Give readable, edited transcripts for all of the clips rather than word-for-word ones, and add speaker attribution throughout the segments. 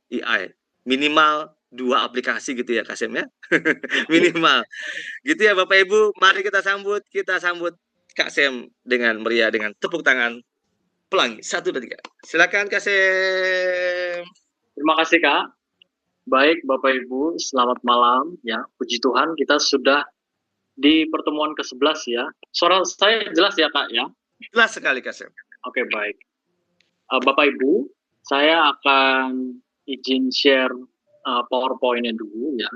Speaker 1: AI. Minimal 2 aplikasi gitu ya, Kasem ya? Minimal. Gitu ya Bapak Ibu, mari kita sambut Kak Sem dengan meriah dengan tepuk tangan pelangi. 1, 2, 3. Silakan Kak Sem.
Speaker 2: Terima kasih Kak. Baik Bapak Ibu, selamat malam ya. Puji Tuhan kita sudah di pertemuan ke-11 ya. Suara saya jelas ya Kak ya?
Speaker 1: Jelas sekali Kak Sem.
Speaker 2: Oke, baik. Bapak Ibu, saya akan izin share PowerPoint-nya dulu ya.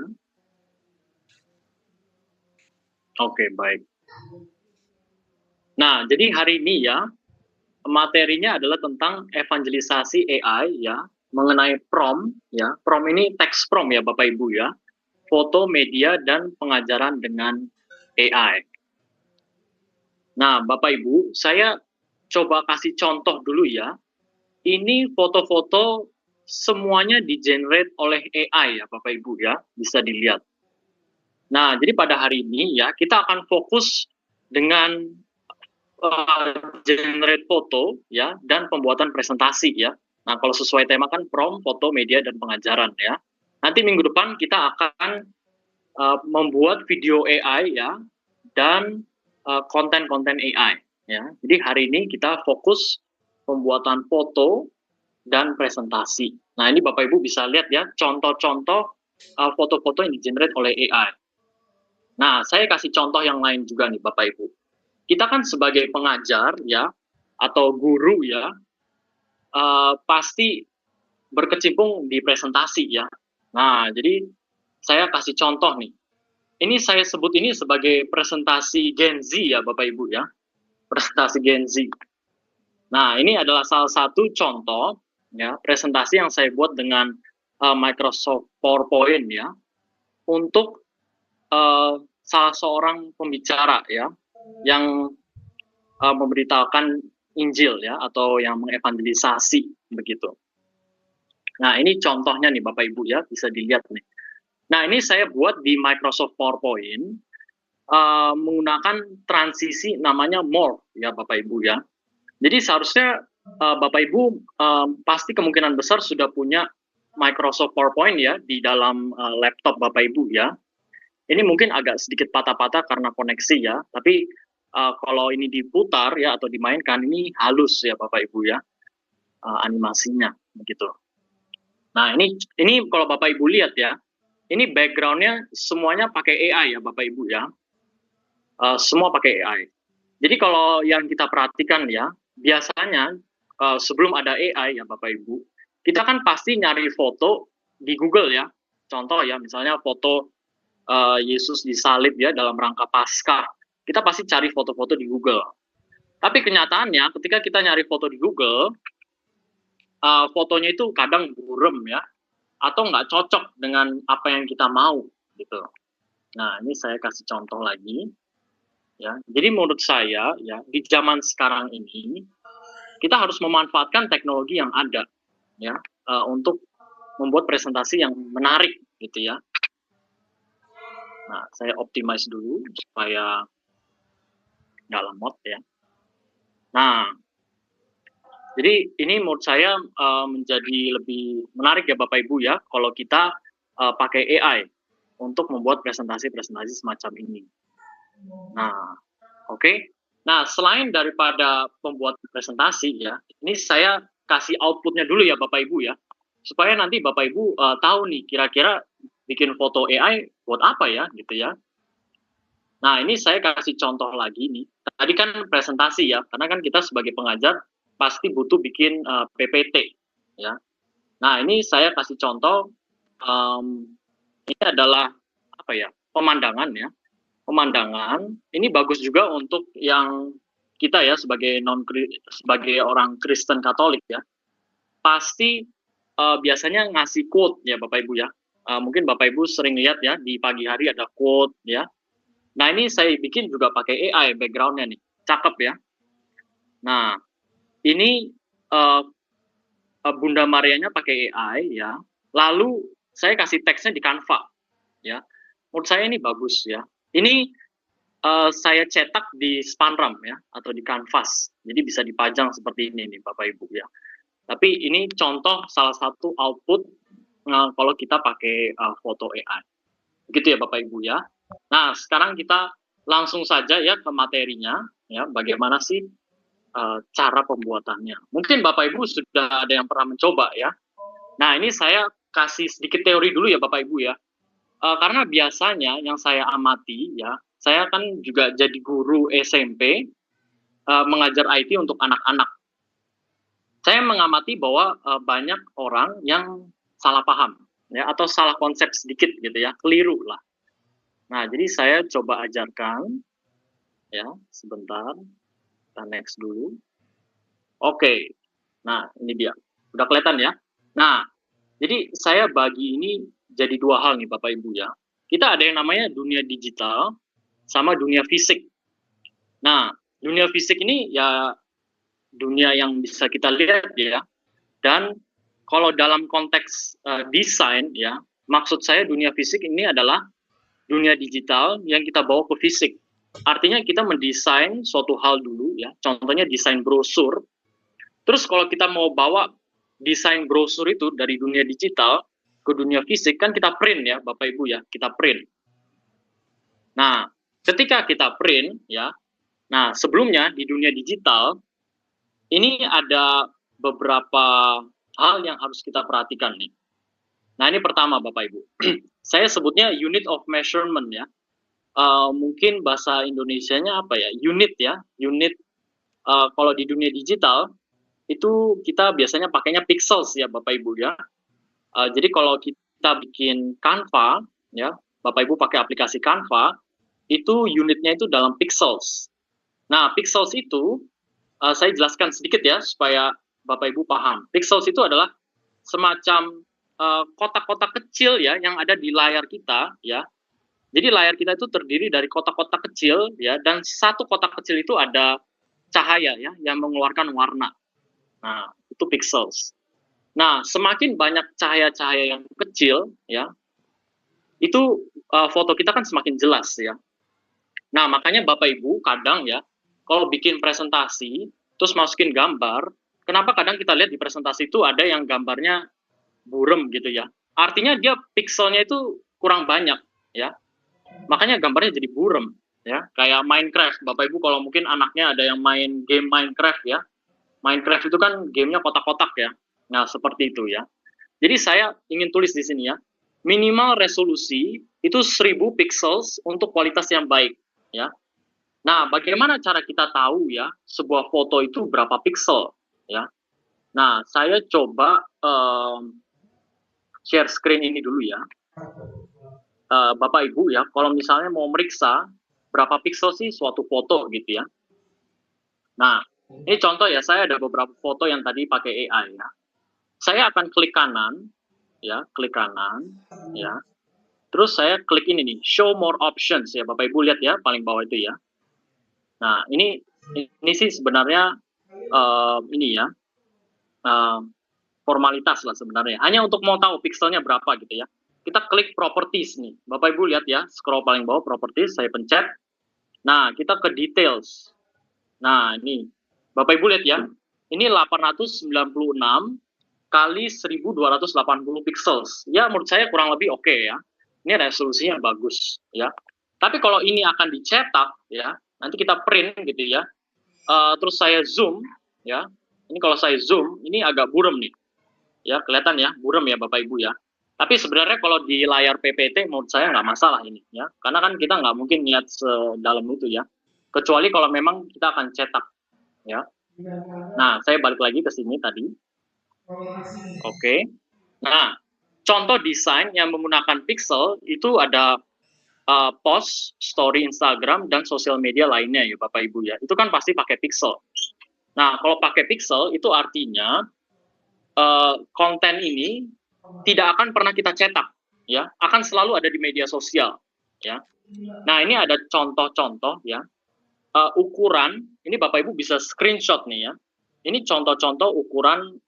Speaker 2: Oke, baik. Nah, jadi hari ini ya, materinya adalah tentang evangelisasi AI ya, mengenai prompt ya. Prompt ini teks prompt ya Bapak Ibu ya. Foto, media, dan pengajaran dengan AI. Nah, Bapak Ibu, saya coba kasih contoh dulu ya. Ini foto-foto semuanya di-generate oleh AI ya Bapak Ibu ya, bisa dilihat. Nah, jadi pada hari ini ya, kita akan fokus dengan generate foto ya, dan pembuatan presentasi ya. Nah, kalau sesuai tema kan prompt, foto, media, dan pengajaran ya. Nanti minggu depan kita akan membuat video AI ya, dan konten-konten AI ya. Jadi hari ini kita fokus pembuatan foto dan presentasi. Nah, ini Bapak Ibu bisa lihat ya, contoh-contoh foto-foto yang di-generate oleh AI. Nah, saya kasih contoh yang lain juga nih Bapak Ibu. Kita kan sebagai pengajar ya, atau guru ya, pasti berkecimpung di presentasi ya. Nah, jadi saya kasih contoh nih. Ini saya sebut ini sebagai presentasi Gen Z ya Bapak Ibu ya. Presentasi Gen Z. Nah, ini adalah salah satu contoh ya presentasi yang saya buat dengan Microsoft PowerPoint ya, untuk salah seorang pembicara ya yang memberitakan Injil ya, atau yang mengevangelisasi begitu. Nah, ini contohnya nih Bapak Ibu ya, bisa dilihat nih. Nah, ini saya buat di Microsoft PowerPoint menggunakan transisi namanya More ya Bapak Ibu ya. Jadi seharusnya Bapak Ibu pasti kemungkinan besar sudah punya Microsoft PowerPoint ya di dalam laptop Bapak Ibu ya. Ini mungkin agak sedikit patah-patah karena koneksi ya, tapi kalau ini diputar ya atau dimainkan, ini halus ya Bapak Ibu ya, animasinya begitu. Nah, ini kalau Bapak Ibu lihat ya, ini background-nya semuanya pakai AI ya Bapak Ibu ya. Semua pakai AI. Jadi kalau yang kita perhatikan ya, biasanya sebelum ada AI ya Bapak Ibu, kita kan pasti nyari foto di Google ya. Contoh ya, misalnya foto Yesus disalib ya dalam rangka Paskah. Kita pasti cari foto-foto di Google. Tapi kenyataannya ketika kita nyari foto di Google, fotonya itu kadang buram ya, atau nggak cocok dengan apa yang kita mau gitu. Nah, ini saya kasih contoh lagi. Ya, jadi menurut saya ya di zaman sekarang ini kita harus memanfaatkan teknologi yang ada ya untuk membuat presentasi yang menarik gitu ya. Nah, saya optimize dulu supaya nggak lemot ya. Nah, jadi ini menurut saya menjadi lebih menarik ya Bapak Ibu ya kalau kita pakai AI untuk membuat presentasi-presentasi semacam ini. Nah, oke. Nah, selain daripada pembuat presentasi ya, ini saya kasih outputnya dulu ya Bapak Ibu ya, supaya nanti Bapak Ibu tahu nih kira-kira bikin foto AI buat apa ya gitu ya. Nah, ini saya kasih contoh lagi nih. Tadi kan presentasi ya, karena kan kita sebagai pengajar pasti butuh bikin PPT ya. Nah, ini saya kasih contoh, ini adalah apa ya, pemandangan ya. Pemandangan ini bagus juga untuk yang kita ya sebagai sebagai orang Kristen Katolik ya, pasti biasanya ngasih quote ya Bapak Ibu ya. Mungkin Bapak Ibu sering lihat ya di pagi hari ada quote ya. Nah, ini saya bikin juga pakai AI backgroundnya nih, cakep ya. Nah, ini Bunda Marianya pakai AI ya. Lalu saya kasih teksnya di Canva ya. Menurut saya ini bagus ya. Ini saya cetak di Spanram ya, atau di Canvas. Jadi bisa dipajang seperti ini nih Bapak Ibu ya. Tapi ini contoh salah satu output kalau kita pakai foto AI. Begitu ya Bapak Ibu ya. Nah, sekarang kita langsung saja ya ke materinya, ya, bagaimana sih cara pembuatannya. Mungkin Bapak Ibu sudah ada yang pernah mencoba ya. Nah, ini saya kasih sedikit teori dulu ya Bapak Ibu ya. Karena biasanya yang saya amati ya, saya kan juga jadi guru SMP, mengajar IT untuk anak-anak. Saya mengamati bahwa banyak orang yang salah paham ya, atau salah konsep sedikit gitu ya, keliru lah. Nah, jadi saya coba ajarkan ya, sebentar. Kita next dulu. Oke. Nah, ini dia. Udah kelihatan ya? Nah, jadi saya bagi ini jadi dua hal nih Bapak Ibu ya. Kita ada yang namanya dunia digital sama dunia fisik. Nah, dunia fisik ini ya dunia yang bisa kita lihat ya. Dan kalau dalam konteks desain ya, maksud saya dunia fisik ini adalah dunia digital yang kita bawa ke fisik. Artinya kita mendesain suatu hal dulu ya, contohnya desain brosur. Terus kalau kita mau bawa desain brosur itu dari dunia digital ke dunia fisik, kan kita print ya Bapak Ibu ya, kita print. Nah, ketika kita print ya, nah sebelumnya di dunia digital, ini ada beberapa hal yang harus kita perhatikan nih. Nah, ini pertama Bapak Ibu. Saya sebutnya unit of measurement ya. Mungkin bahasa Indonesianya apa ya? Unit ya. Unit kalau di dunia digital itu kita biasanya pakainya pixels ya Bapak Ibu ya. Jadi kalau kita bikin Canva ya, Bapak Ibu pakai aplikasi Canva, itu unitnya itu dalam pixels. Nah, pixels itu saya jelaskan sedikit ya supaya Bapak Ibu paham. Pixels itu adalah semacam kotak-kotak kecil ya yang ada di layar kita ya. Jadi layar kita itu terdiri dari kotak-kotak kecil ya, dan satu kotak kecil itu ada cahaya ya yang mengeluarkan warna. Nah, itu pixels. Nah, semakin banyak cahaya-cahaya yang kecil ya, itu foto kita kan semakin jelas ya. Nah, makanya Bapak Ibu kadang ya kalau bikin presentasi terus masukin gambar, kenapa kadang kita lihat di presentasi itu ada yang gambarnya burem gitu ya. Artinya dia pixelnya itu kurang banyak ya. Makanya gambarnya jadi burem ya. Kayak Minecraft. Bapak Ibu kalau mungkin anaknya ada yang main game Minecraft ya. Minecraft itu kan gamenya kotak-kotak ya. Nah, seperti itu ya. Jadi saya ingin tulis di sini ya. Minimal resolusi itu 1000 pixels untuk kualitas yang baik ya. Nah, bagaimana cara kita tahu ya sebuah foto itu berapa pixel ya. Nah, saya coba share screen ini dulu ya. Bapak Ibu ya, kalau misalnya mau meriksa berapa pixel sih suatu foto gitu ya. Nah, ini contoh ya, saya ada beberapa foto yang tadi pakai AI ya. Saya akan klik kanan ya, klik kanan ya. Terus saya klik ini nih, show more options ya, Bapak Ibu lihat ya, paling bawah itu ya. Nah, ini sih sebenarnya ini ya, formalitas lah sebenarnya. Hanya untuk mau tahu pixelnya berapa gitu ya. Kita klik properties nih. Bapak Ibu lihat ya, scroll paling bawah properties, saya pencet. Nah, kita ke details. Nah, ini. Bapak Ibu lihat ya. Ini 896 kali 1280 pixels. Ya, menurut saya kurang lebih oke ya. Ini resolusinya bagus ya. Tapi kalau ini akan dicetak ya, nanti kita print gitu ya. Terus saya zoom ya. Ini kalau saya zoom, ini agak buram nih. Ya, kelihatan ya, buram ya Bapak Ibu ya. Tapi sebenarnya kalau di layar PPT menurut saya nggak masalah ini ya, karena kan kita nggak mungkin niat sedalam itu ya, kecuali kalau memang kita akan cetak ya. Nah, saya balik lagi ke sini tadi. Oke. Nah, contoh desain yang menggunakan pixel itu ada post, story Instagram, dan sosial media lainnya ya Bapak Ibu ya. Itu kan pasti pakai pixel. Nah, kalau pakai pixel itu artinya konten ini tidak akan pernah kita cetak ya, akan selalu ada di media sosial ya. Nah, ini ada contoh-contoh ya, ukuran ini Bapak Ibu bisa screenshot nih ya. Ini contoh-contoh ukuran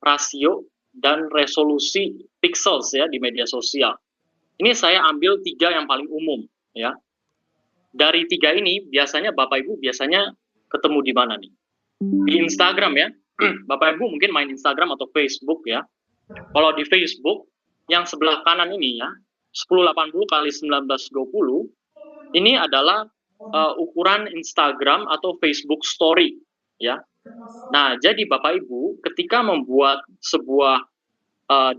Speaker 2: rasio dan resolusi pixels ya di media sosial. Ini saya ambil 3 yang paling umum ya. Dari 3 ini biasanya Bapak Ibu biasanya ketemu di mana nih? Di Instagram ya. Bapak Ibu mungkin main Instagram atau Facebook ya. Kalau di Facebook yang sebelah kanan ini ya, 1080 kali 1920 ini adalah ukuran Instagram atau Facebook Story ya. Nah, jadi Bapak Ibu ketika membuat sebuah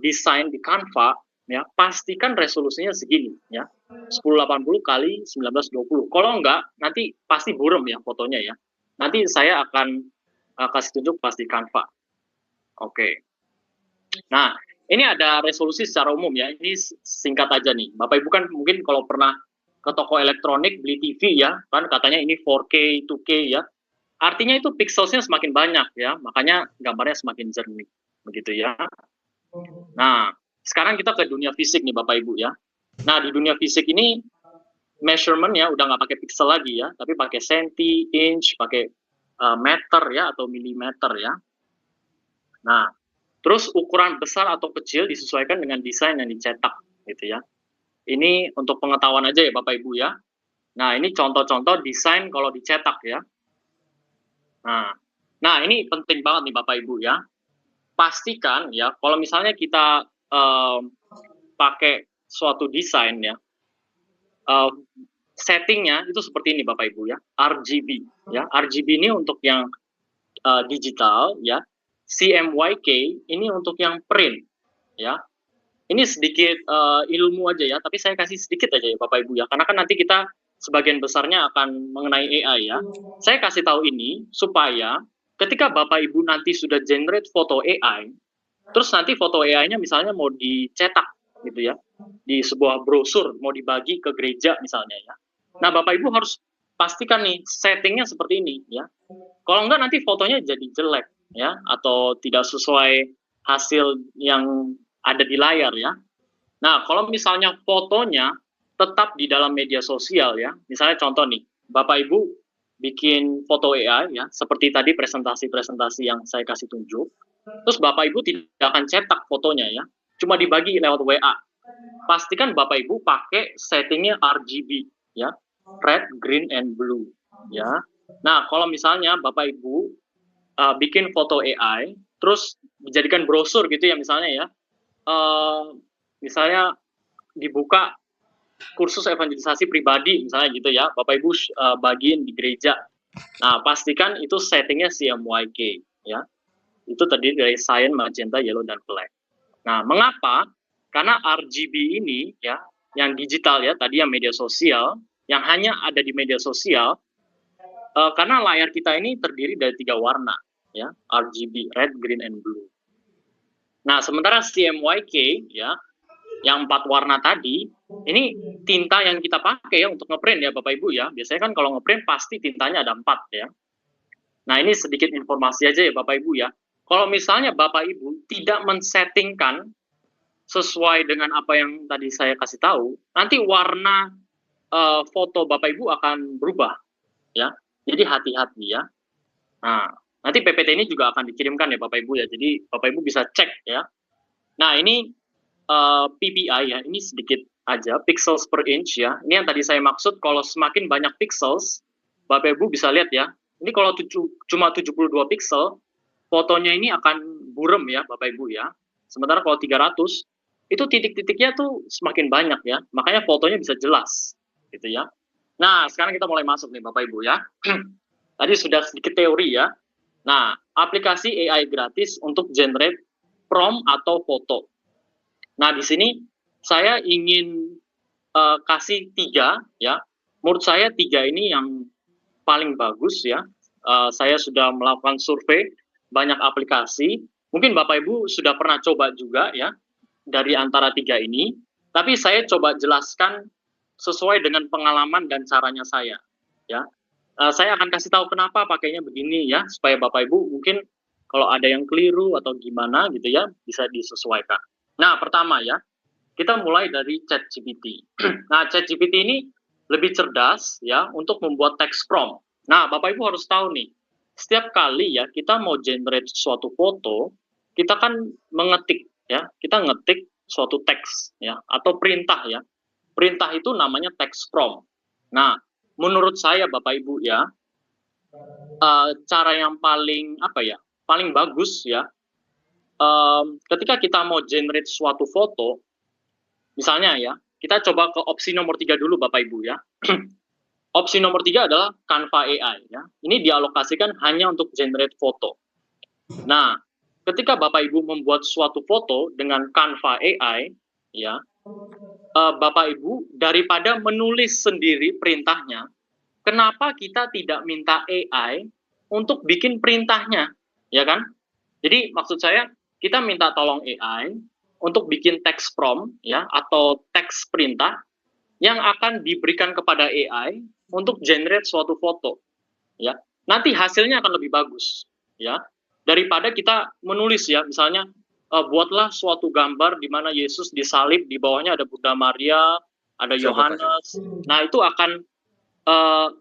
Speaker 2: desain di Canva ya, pastikan resolusinya segini ya. 1080 kali 1920. Kalau enggak, nanti pasti buram ya fotonya ya. Nanti saya akan kasih tunjuk pas di Canva. Oke. Nah, ini ada resolusi secara umum ya. Ini singkat aja nih. Bapak Ibu kan mungkin kalau pernah ke toko elektronik beli TV ya, kan katanya ini 4K, 2K ya. Artinya itu pixelsnya semakin banyak ya, makanya gambarnya semakin jernih. Begitu ya. Nah, sekarang kita ke dunia fisik nih Bapak Ibu ya. Nah, di dunia fisik ini measurement ya udah nggak pakai pixel lagi ya, tapi pakai senti, inch, pakai meter ya atau milimeter ya. Nah, terus ukuran besar atau kecil disesuaikan dengan desain yang dicetak gitu ya. Ini untuk pengetahuan aja ya Bapak Ibu ya. Nah, ini contoh-contoh desain kalau dicetak ya. Nah, ini penting banget nih Bapak Ibu ya. Pastikan ya kalau misalnya kita pakai suatu desain ya, settingnya itu seperti ini Bapak Ibu ya, RGB ya. RGB ini untuk yang digital ya, CMYK ini untuk yang print ya. Ini sedikit ilmu aja ya, tapi saya kasih sedikit aja ya Bapak Ibu ya, karena kan nanti kita sebagian besarnya akan mengenai AI ya. Saya kasih tahu ini supaya ketika Bapak Ibu nanti sudah generate foto AI, terus nanti foto AI-nya misalnya mau dicetak gitu ya, di sebuah brosur, mau dibagi ke gereja misalnya ya. Nah, Bapak Ibu harus pastikan nih settingnya seperti ini ya. Kalau enggak nanti fotonya jadi jelek ya, atau tidak sesuai hasil yang ada di layar ya. Nah, kalau misalnya fotonya tetap di dalam media sosial ya, misalnya contoh nih, Bapak Ibu bikin foto AI ya, seperti tadi presentasi-presentasi yang saya kasih tunjuk, terus Bapak Ibu tidak akan cetak fotonya ya, cuma dibagi lewat WA. Pastikan Bapak Ibu pakai settingnya RGB ya, red, green, and blue ya. Nah, kalau misalnya Bapak Ibu bikin foto AI, terus dijadikan brosur gitu ya misalnya ya, misalnya dibuka kursus evangelisasi pribadi misalnya gitu ya, Bapak Ibu bagiin di gereja. Nah, pastikan itu settingnya CMYK ya. Itu terdiri dari cyan, magenta, yellow, dan black. Nah, mengapa? Karena RGB ini ya, yang digital ya, tadi yang media sosial, yang hanya ada di media sosial, karena layar kita ini terdiri dari 3 warna ya, RGB, red, green, and blue. Nah, sementara CMYK ya, yang 4 warna tadi, ini tinta yang kita pakai ya untuk ngeprint ya Bapak Ibu ya. Biasanya kan kalau ngeprint pasti tintanya ada 4 ya. Nah, ini sedikit informasi aja ya Bapak Ibu ya. Kalau misalnya Bapak Ibu tidak men-settingkan sesuai dengan apa yang tadi saya kasih tahu, nanti warna foto Bapak Ibu akan berubah ya. Jadi hati-hati ya. Nah, nanti PPT ini juga akan dikirimkan ya Bapak Ibu ya. Jadi Bapak Ibu bisa cek ya. Nah, ini PPI ya, ini sedikit aja, pixels per inch ya. Ini yang tadi saya maksud, kalau semakin banyak pixels, Bapak Ibu bisa lihat ya, ini kalau cuma 72 pixel, fotonya ini akan buram ya Bapak Ibu ya. Sementara kalau 300, itu titik-titiknya tuh semakin banyak ya, makanya fotonya bisa jelas gitu ya. Nah, sekarang kita mulai masuk nih Bapak Ibu ya. Tadi sudah sedikit teori ya. Nah, aplikasi AI gratis untuk generate prompt atau foto. Nah, di sini saya ingin kasih 3 ya. Menurut saya 3 ini yang paling bagus ya. Saya sudah melakukan survei banyak aplikasi. Mungkin Bapak Ibu sudah pernah coba juga ya dari antara 3 ini. Tapi saya coba jelaskan sesuai dengan pengalaman dan caranya saya ya. Saya akan kasih tahu kenapa pakainya begini ya, supaya Bapak Ibu mungkin kalau ada yang keliru atau gimana gitu ya, bisa disesuaikan. Nah, pertama ya, kita mulai dari ChatGPT. Nah, ChatGPT ini lebih cerdas ya untuk membuat text prompt. Nah, Bapak Ibu harus tahu nih, setiap kali ya kita mau generate suatu foto, kita kan mengetik ya, kita ngetik suatu teks ya atau perintah ya. Perintah itu namanya text prompt. Nah, menurut saya Bapak Ibu ya, cara yang paling apa ya? paling bagus ya, ketika kita mau generate suatu foto, misalnya ya, kita coba ke opsi nomor 3 dulu Bapak Ibu ya. Opsi nomor 3 adalah Canva AI ya. Ini dialokasikan hanya untuk generate foto. Nah, ketika Bapak Ibu membuat suatu foto dengan Canva AI ya, Bapak Ibu daripada menulis sendiri perintahnya, kenapa kita tidak minta AI untuk bikin perintahnya, ya kan? Jadi maksud saya kita minta tolong AI untuk bikin text prompt ya atau teks perintah yang akan diberikan kepada AI untuk generate suatu foto, ya. Nanti hasilnya akan lebih bagus, ya. Daripada kita menulis ya, misalnya buatlah suatu gambar di mana Yesus disalib, di bawahnya ada Bunda Maria, ada Yohanes. Nah, itu akan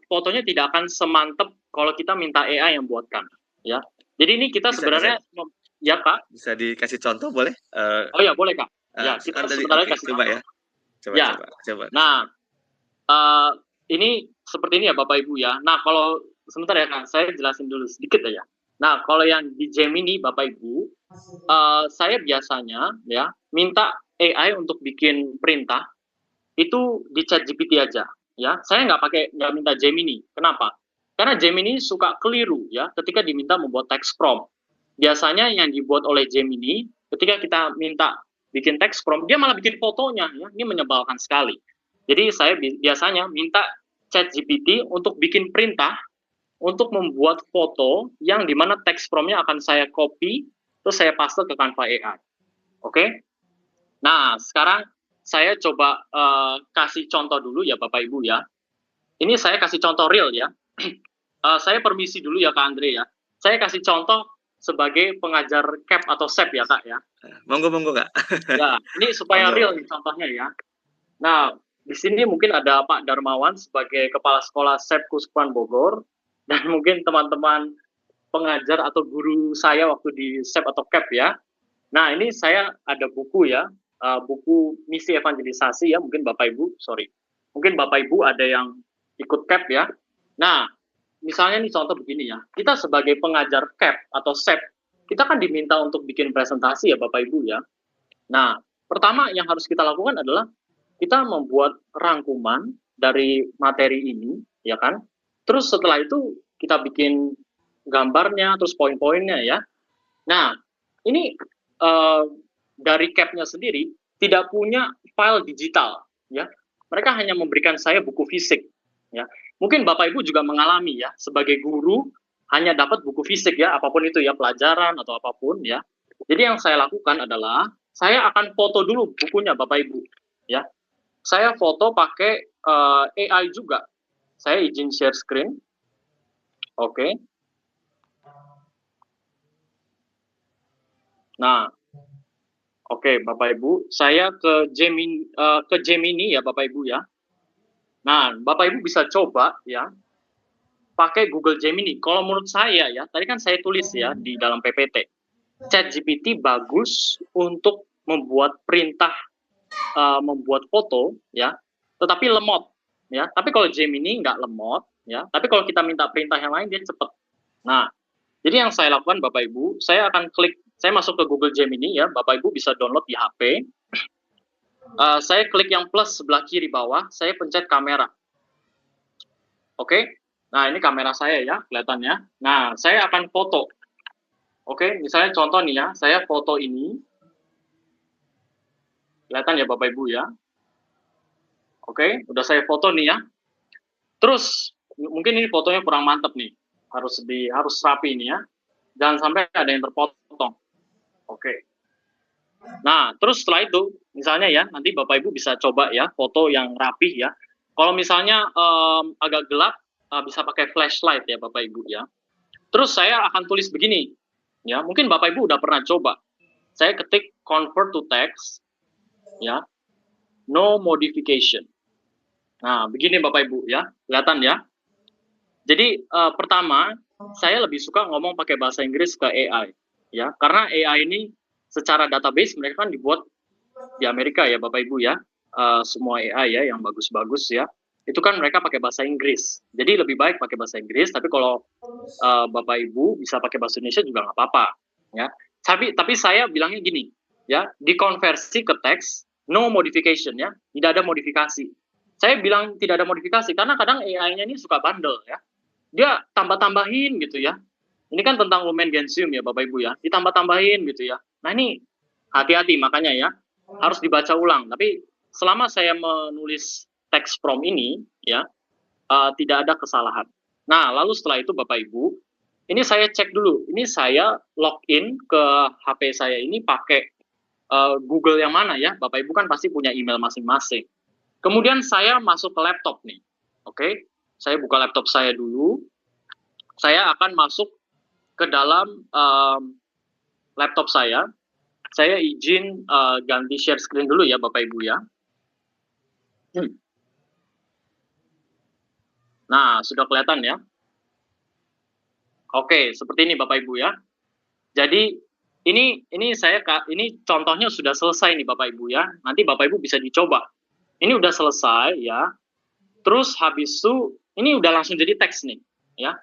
Speaker 2: fotonya tidak akan semantep kalau kita minta AI yang buatkan, ya. Jadi ini kita sebenarnya ya Kak.
Speaker 1: Bisa dikasih contoh boleh?
Speaker 2: Oh ya boleh Kak. Ya kita sebenarnya kasih
Speaker 1: coba
Speaker 2: contoh.
Speaker 1: Ya. Coba,
Speaker 2: ya.
Speaker 1: coba.
Speaker 2: Nah, ini seperti ini ya Bapak Ibu ya. Nah, kalau sebentar ya Kak, saya jelasin dulu sedikit aja. Nah, kalau yang di Gemini Bapak Ibu, saya biasanya ya minta AI untuk bikin perintah itu di ChatGPT aja ya. Saya nggak minta Gemini. Kenapa? Karena Gemini suka keliru ya ketika diminta membuat text prompt. Biasanya yang dibuat oleh Gemini ketika kita minta bikin text prompt, dia malah bikin fotonya ya. Ini menyebalkan sekali. Jadi saya biasanya minta ChatGPT untuk bikin perintah untuk membuat foto yang dimana text prompt-nya akan saya copy terus saya paste ke Canva AI. Oke? Nah, sekarang saya coba kasih contoh dulu ya Bapak Ibu ya. Ini saya kasih contoh real ya. Saya permisi dulu ya Kak Andre ya. Saya kasih contoh sebagai pengajar CAP atau SEP ya Kak ya.
Speaker 1: Monggo Kak.
Speaker 2: Ya, ini supaya real nih contohnya ya. Nah, di sini mungkin ada Pak Darmawan sebagai Kepala Sekolah SEP Kuskupan Bogor, dan mungkin teman-teman pengajar atau guru saya waktu di SEP atau CAP ya. Nah, ini saya ada buku ya, buku misi evangelisasi ya, mungkin Bapak Ibu, mungkin Bapak Ibu ada yang ikut CAP ya. Nah, misalnya nih contoh begini ya, kita sebagai pengajar CAP atau SEP, kita kan diminta untuk bikin presentasi ya Bapak Ibu ya. Nah, pertama yang harus kita lakukan adalah kita membuat rangkuman dari materi ini, ya kan? Terus setelah itu kita bikin gambarnya, terus poin-poinnya ya. Nah, ini dari CAP-nya sendiri tidak punya file digital, ya. Mereka hanya memberikan saya buku fisik, ya. Mungkin Bapak Ibu juga mengalami ya, sebagai guru hanya dapat buku fisik ya, apapun itu ya, pelajaran atau apapun ya. Jadi yang saya lakukan adalah saya akan foto dulu bukunya Bapak Ibu, ya. Saya foto pakai AI juga. Saya izin share screen. Oke. Nah, oke Bapak Ibu, saya ke Gemini ya Bapak Ibu ya. Nah, Bapak Ibu bisa coba ya pakai Google Gemini. Kalau menurut saya ya, tadi kan saya tulis ya di dalam PPT. ChatGPT bagus untuk membuat perintah, membuat foto ya, tetapi lemot ya. Tapi kalau Gemini nggak lemot ya. Tapi kalau kita minta perintah yang lain dia cepat. Nah, jadi yang saya lakukan Bapak Ibu, saya akan klik, saya masuk ke Google Gemini ya. Bapak Ibu bisa download di HP. Saya klik yang plus sebelah kiri bawah, saya pencet kamera. Oke, nah ini kamera saya ya, kelihatannya. Nah, saya akan foto. Oke, misalnya contoh nih ya, saya foto ini. Kelihatan ya Bapak Ibu ya. Oke, udah saya foto nih ya. Terus, mungkin ini fotonya kurang mantep nih. Harus rapi ini ya. Jangan sampai ada yang terpotong. Oke. Nah, terus setelah itu, misalnya ya, nanti Bapak Ibu bisa coba ya, foto yang rapih ya. Kalau misalnya agak gelap, bisa pakai flashlight ya Bapak Ibu ya. Terus saya akan tulis begini, ya. Mungkin Bapak Ibu udah pernah coba. Saya ketik convert to text, ya. No modification. Nah, begini Bapak Ibu ya, kelihatan ya. Jadi pertama, saya lebih suka ngomong pakai bahasa Inggris ke AI, ya. Karena AI ini secara database mereka kan dibuat di Amerika ya Bapak Ibu ya, semua AI ya yang bagus-bagus ya. itu kan mereka pakai bahasa Inggris. Jadi lebih baik pakai bahasa Inggris, tapi kalau Bapak Ibu bisa pakai bahasa Indonesia juga nggak apa-apa, ya. Tapi saya bilangnya gini, ya, dikonversi ke teks, no modification, ya, tidak ada modifikasi. Saya bilang tidak ada modifikasi karena kadang AI-nya ini suka bandel, ya. Dia tambah-tambahin gitu ya. Ini kan tentang Lumen Gentium ya Bapak Ibu ya, ditambah-tambahin gitu ya. Nah ini hati-hati makanya ya, harus dibaca ulang. Tapi selama saya menulis teks prompt ini ya, tidak ada kesalahan. Nah, lalu setelah itu Bapak Ibu, ini saya cek dulu. Ini saya login ke HP saya ini pakai Google yang mana ya? Bapak Ibu kan pasti punya email masing-masing. Kemudian saya masuk ke laptop nih. Oke, saya buka laptop saya dulu. Saya akan masuk ke dalam laptop saya. Saya izin ganti share screen dulu ya Bapak Ibu ya. Nah, sudah kelihatan ya. Oke, seperti ini Bapak Ibu ya. Jadi ini contohnya sudah selesai nih Bapak Ibu ya. Nanti Bapak Ibu bisa dicoba. Ini udah selesai ya. Terus habis itu ini udah langsung jadi teks nih ya.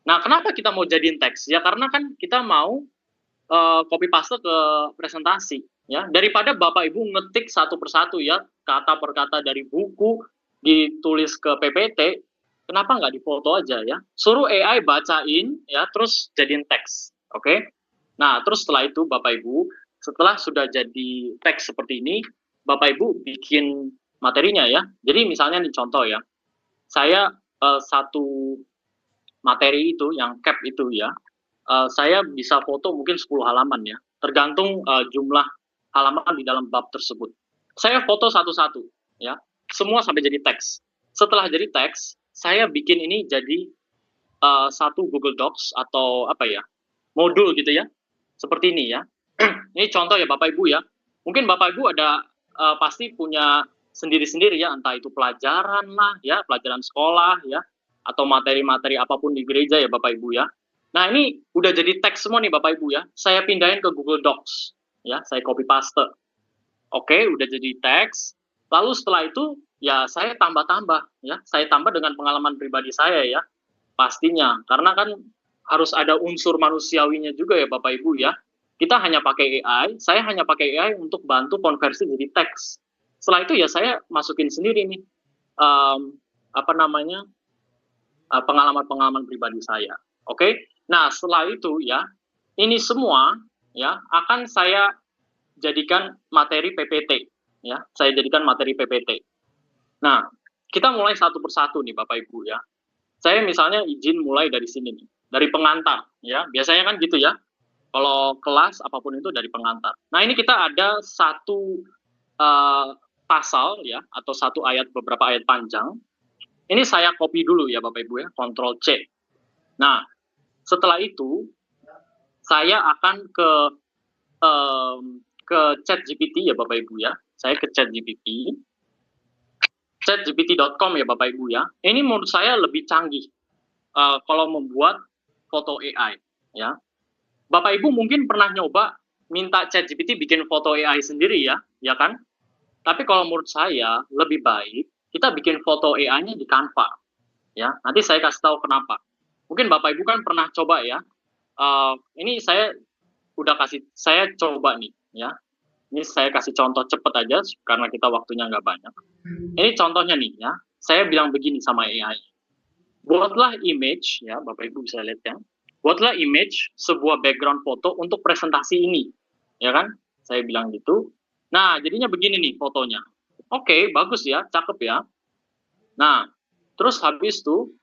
Speaker 2: Nah, kenapa kita mau jadiin teks? Ya karena kan kita mau copy paste ke presentasi ya. Daripada Bapak Ibu ngetik satu persatu ya, kata per kata dari buku ditulis ke PPT, kenapa nggak difoto aja ya? Suruh AI bacain ya, terus jadiin teks. Oke? Nah, terus setelah itu Bapak Ibu, setelah sudah jadi teks seperti ini, Bapak Ibu bikin materinya ya. Jadi misalnya nih contoh ya, saya satu materi itu yang cap itu ya, saya bisa foto mungkin 10 halaman ya, tergantung jumlah halaman di dalam bab tersebut. Saya foto satu-satu ya, semua sampai jadi teks. Setelah jadi teks, saya bikin ini jadi satu Google Docs atau apa ya, modul gitu ya, seperti ini ya. Ini contoh ya Bapak Ibu ya. Mungkin Bapak Ibu ada pasti punya sendiri-sendiri ya, entah itu pelajaran lah ya, pelajaran sekolah ya, atau materi-materi apapun di gereja ya Bapak Ibu ya. Nah ini udah jadi teks semua nih Bapak Ibu ya. Saya pindahin ke Google Docs ya, saya copy paste. Oke, udah jadi teks. Lalu setelah itu ya saya tambah-tambah ya, saya tambah dengan pengalaman pribadi saya ya, pastinya. Karena kan harus ada unsur manusiawinya juga ya Bapak Ibu ya. Kita hanya pakai AI, saya hanya pakai AI untuk bantu konversi jadi teks. Setelah itu ya saya masukin sendiri nih apa namanya pengalaman-pengalaman pribadi saya. Oke. Nah, setelah itu ya, ini semua ya akan saya jadikan materi PPT ya. Saya jadikan materi PPT. Nah, kita mulai satu persatu nih Bapak Ibu ya. Saya misalnya izin mulai dari sini nih, dari pengantar ya. Biasanya kan gitu ya. Kalau kelas apapun itu dari pengantar. Nah, ini kita ada satu pasal ya, atau satu ayat, beberapa ayat panjang. Ini saya copy dulu ya Bapak Ibu ya, Ctrl C. Nah, setelah itu saya akan ke ChatGPT ya Bapak Ibu ya. Saya ke ChatGPT. ChatGPT.com ya Bapak Ibu ya. Ini menurut saya lebih canggih kalau membuat foto AI ya. Bapak Ibu mungkin pernah nyoba minta ChatGPT bikin foto AI sendiri ya, ya kan? Tapi kalau menurut saya lebih baik kita bikin foto AI-nya di Canva. Ya, nanti saya kasih tahu kenapa. Mungkin Bapak Ibu kan pernah coba ya. Ini saya coba nih ya. Ini saya kasih contoh cepet aja karena kita waktunya nggak banyak. Ini contohnya nih ya. Saya bilang begini sama AI. Buatlah image ya, Bapak Ibu bisa lihat ya. Buatlah image sebuah background foto untuk presentasi ini. Ya kan? Saya bilang gitu. Nah, jadinya begini nih fotonya. Oke, bagus ya, cakep ya. Nah, terus habis itu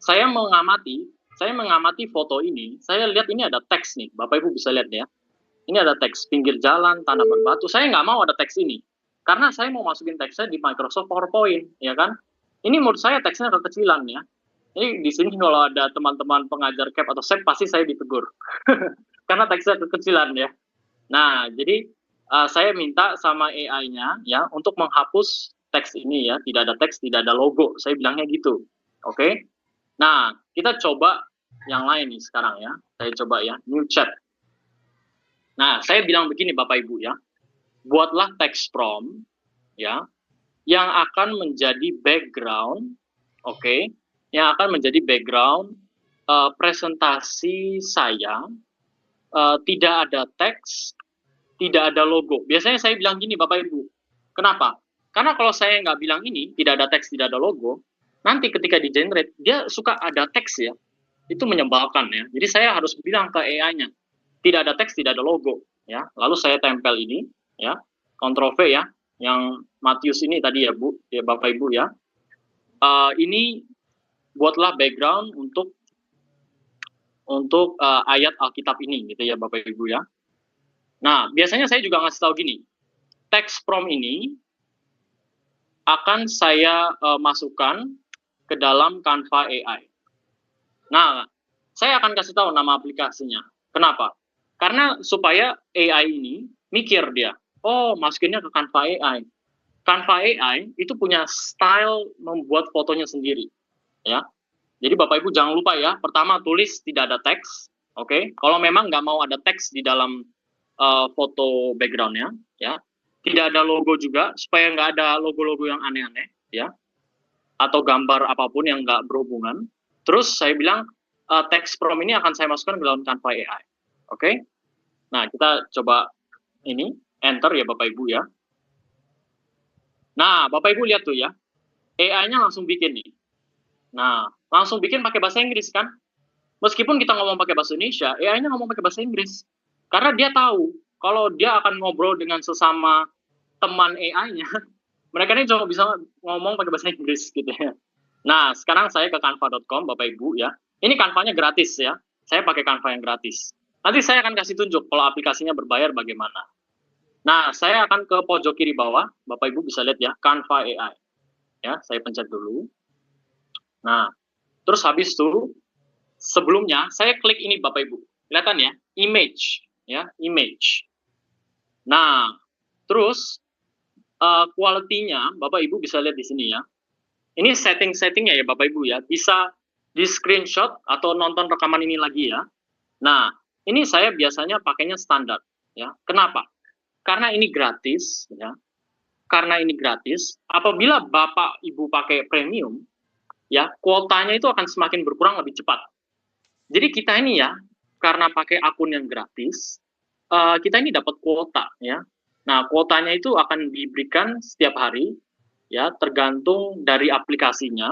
Speaker 2: saya mengamati foto ini. Saya lihat ini ada teks nih, Bapak Ibu bisa lihat ya. Ini ada teks pinggir jalan, tanah berbatu. Saya nggak mau ada teks ini, karena saya mau masukin teksnya di Microsoft PowerPoint, ya kan? Ini menurut saya teksnya kekecilan ya. Ini di sini kalau ada teman-teman pengajar CAP atau SEP pasti saya ditegur, karena teksnya kekecilan ya. Nah, jadi saya minta sama AI-nya ya untuk menghapus teks ini ya, tidak ada teks, tidak ada logo. Saya bilangnya gitu. Oke. Nah, kita coba yang lain nih sekarang ya. Saya coba ya, new chat. Nah, saya bilang begini Bapak Ibu ya. Buatlah teks prompt ya. yang akan menjadi background, oke, yang akan menjadi background presentasi saya. Tidak ada teks, tidak ada logo. Biasanya saya bilang gini, Bapak Ibu. Kenapa? Karena kalau saya nggak bilang ini, tidak ada teks, tidak ada logo, nanti ketika di-generate, dia suka ada teks ya. Itu menyebalkan ya. Jadi saya harus bilang ke AI-nya, tidak ada teks, tidak ada logo. Ya. Lalu saya tempel ini, ya, Ctrl V ya, yang Matius ini tadi ya Bu, ya Bapak Ibu ya. Ini buatlah background untuk ayat Alkitab ini gitu ya Bapak Ibu ya. Nah, biasanya saya juga ngasih tahu gini, text prompt ini akan saya masukkan ke dalam Canva AI. Nah, saya akan kasih tahu nama aplikasinya. Kenapa? Karena supaya AI ini mikir dia, oh masukinnya ke Canva AI. Canva AI itu punya style membuat fotonya sendiri, ya. Jadi Bapak Ibu jangan lupa ya, pertama tulis tidak ada teks, oke. Kalau memang nggak mau ada teks di dalam foto backgroundnya, ya. Tidak ada logo juga, supaya nggak ada logo-logo yang aneh-aneh, ya. Atau gambar apapun yang nggak berhubungan. Terus saya bilang, teks prompt ini akan saya masukkan ke dalam Canva AI, oke. Nah, kita coba ini, enter ya Bapak Ibu ya. Nah, Bapak Ibu lihat tuh ya, AI-nya langsung bikin nih. Nah, langsung bikin pakai bahasa Inggris kan? Meskipun kita ngomong pakai bahasa Indonesia, AI-nya ngomong pakai bahasa Inggris. Karena dia tahu kalau dia akan ngobrol dengan sesama teman AI-nya, mereka ini cuma bisa ngomong pakai bahasa Inggris gitu ya. Nah, sekarang saya ke canva.com, Bapak Ibu ya. Ini Canva-nya gratis ya. Saya pakai Canva yang gratis. Nanti saya akan kasih tunjuk kalau aplikasinya berbayar bagaimana. Nah, saya akan ke pojok kiri bawah, Bapak Ibu bisa lihat ya, Canva AI. Ya, saya pencet dulu. Nah, terus habis itu sebelumnya saya klik ini Bapak Ibu. Kelihatan ya, image ya, image. Nah, terus quality-nya Bapak Ibu bisa lihat di sini ya. Ini setting-settingnya ya Bapak Ibu ya, bisa di screenshot atau nonton rekaman ini lagi ya. Nah, ini saya biasanya pakainya standar ya. Kenapa? Karena ini gratis ya. Karena ini gratis, apabila Bapak Ibu pakai premium ya, kuotanya itu akan semakin berkurang lebih cepat. Jadi kita ini ya, karena pakai akun yang gratis, kita ini dapat kuota ya. Nah, kuotanya itu akan diberikan setiap hari ya, tergantung dari aplikasinya.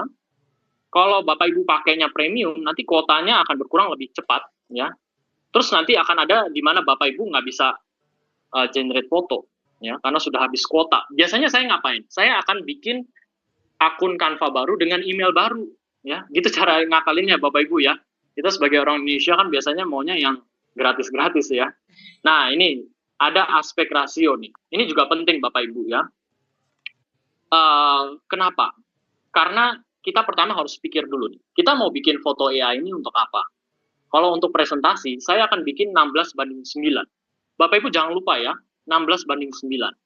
Speaker 2: Kalau Bapak Ibu pakainya premium, nanti kuotanya akan berkurang lebih cepat ya. Terus nanti akan ada di mana Bapak Ibu nggak bisa generate foto ya, karena sudah habis kuota. Biasanya saya ngapain? Saya akan bikin akun Canva baru dengan email baru ya. Gitu cara ngakalinnya Bapak Ibu ya. Kita sebagai orang Indonesia kan biasanya maunya yang gratis-gratis ya. Nah, ini ada aspek rasio nih. Ini juga penting Bapak Ibu ya. Kenapa? Karena kita pertama harus pikir dulu nih. Kita mau bikin foto AI ini untuk apa? Kalau untuk presentasi, saya akan bikin 16:9. Bapak Ibu jangan lupa ya, 16:9.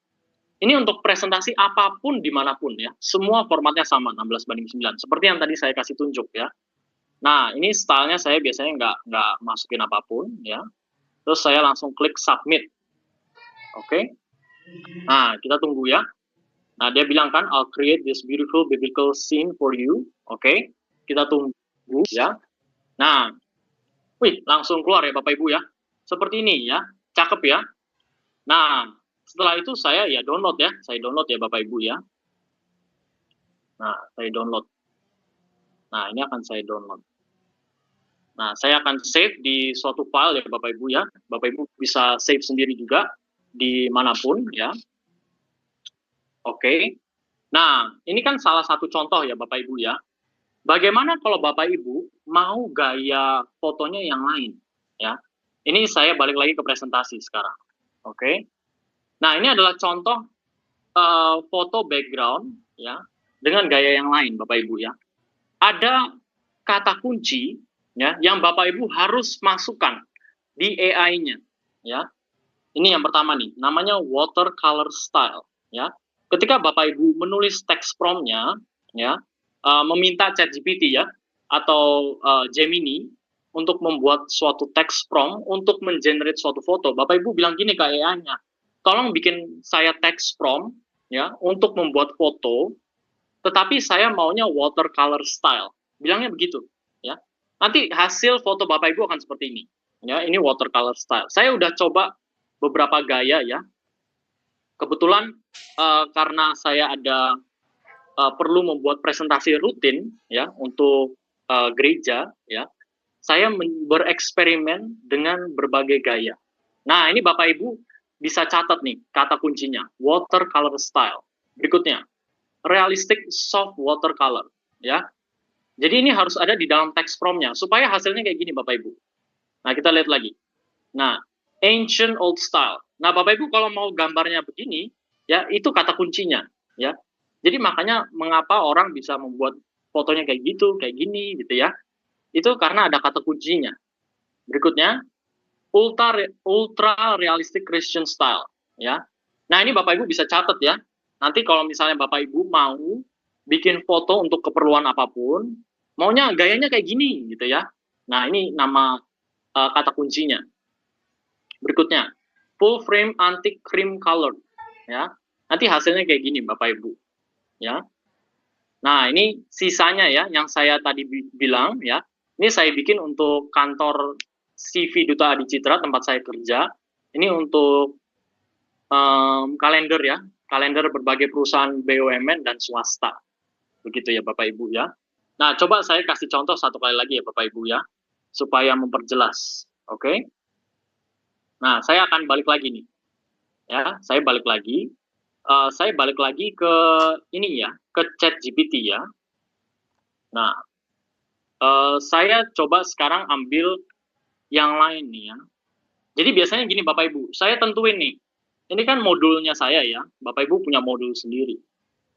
Speaker 2: Ini untuk presentasi apapun dimanapun ya, semua formatnya sama 16:9. Seperti yang tadi saya kasih tunjuk ya. Nah, ini stylenya saya biasanya nggak masukin apapun ya. Terus saya langsung klik submit. Oke. Nah, kita tunggu ya. Nah, dia bilang kan, I'll create this beautiful biblical scene for you. Oke. Kita tunggu ya. Nah, wih, langsung keluar ya Bapak Ibu ya. Seperti ini ya. Cakep ya. Nah, setelah itu saya ya download ya. Saya download ya Bapak Ibu ya. Nah, saya download. Nah, ini akan saya download. Nah, saya akan save di suatu file ya Bapak Ibu ya. Bapak Ibu bisa save sendiri juga dimanapun ya. Oke. Nah, ini kan salah satu contoh ya Bapak Ibu ya. Bagaimana kalau Bapak Ibu mau gaya fotonya yang lain ya. Ini saya balik lagi ke presentasi sekarang. Oke. Nah, ini adalah contoh foto background ya dengan gaya yang lain Bapak Ibu ya. Ada kata kunci ya yang Bapak Ibu harus masukkan di AI-nya ya. Ini yang pertama nih, namanya watercolor style ya. Ketika Bapak Ibu menulis teks prompt-nya ya, meminta ChatGPT ya atau Gemini untuk membuat suatu teks prompt untuk mengenerate suatu foto, Bapak Ibu bilang gini ke AI-nya, tolong bikin saya teks prompt ya untuk membuat foto, tetapi saya maunya watercolor style. Bilangnya begitu, ya. Nanti hasil foto Bapak Ibu akan seperti ini. Ya, ini watercolor style. Saya udah coba beberapa gaya ya. Kebetulan karena saya ada perlu membuat presentasi rutin ya untuk gereja ya. Saya bereksperimen dengan berbagai gaya. Nah, ini Bapak Ibu bisa catat nih kata kuncinya, watercolor style. Berikutnya, realistic soft watercolor ya. Jadi ini harus ada di dalam teks prompt-nya supaya hasilnya kayak gini Bapak Ibu. Nah, kita lihat lagi. Nah, ancient old style. Nah, Bapak Ibu kalau mau gambarnya begini, ya itu kata kuncinya, ya. Jadi makanya mengapa orang bisa membuat fotonya kayak gitu, kayak gini gitu ya. Itu karena ada kata kuncinya. Berikutnya, ultra realistic Christian style, ya. Nah, ini Bapak Ibu bisa catat ya. Nanti kalau misalnya Bapak Ibu mau bikin foto untuk keperluan apapun, maunya gayanya kayak gini gitu ya. Nah, ini nama kata kuncinya. Berikutnya, full frame antique cream color, ya. Nanti hasilnya kayak gini Bapak Ibu, ya. Nah, ini sisanya ya yang saya tadi bilang ya. Ini saya bikin untuk kantor CV Duta Adi Citra tempat saya kerja. Ini untuk kalender ya, kalender berbagai perusahaan BUMN dan swasta. Begitu ya Bapak Ibu ya. Nah, coba saya kasih contoh satu kali lagi ya Bapak Ibu ya, supaya memperjelas. Oke. Nah, saya akan balik lagi nih. Ya, saya balik lagi. Saya balik lagi ke ini ya, ke ChatGPT ya. Nah, saya coba sekarang ambil yang lain nih ya. Jadi biasanya gini Bapak Ibu, saya tentuin nih. Ini kan modulnya saya ya, Bapak Ibu punya modul sendiri.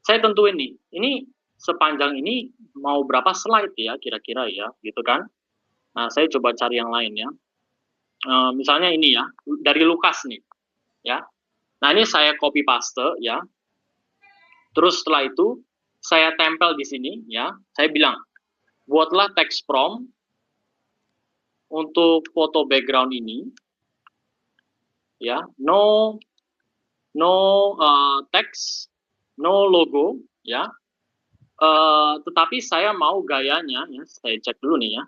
Speaker 2: Saya tentuin nih, ini sepanjang ini mau berapa slide ya kira-kira ya, gitu kan. Nah, saya coba cari yang lain ya. Misalnya ini ya, dari Lukas nih, ya. Nah, ini saya copy paste ya. Terus setelah itu saya tempel di sini ya. Saya bilang, buatlah teks prompt untuk foto background ini ya. No text, no logo ya. Tetapi saya mau gayanya ya. Saya cek dulu nih ya.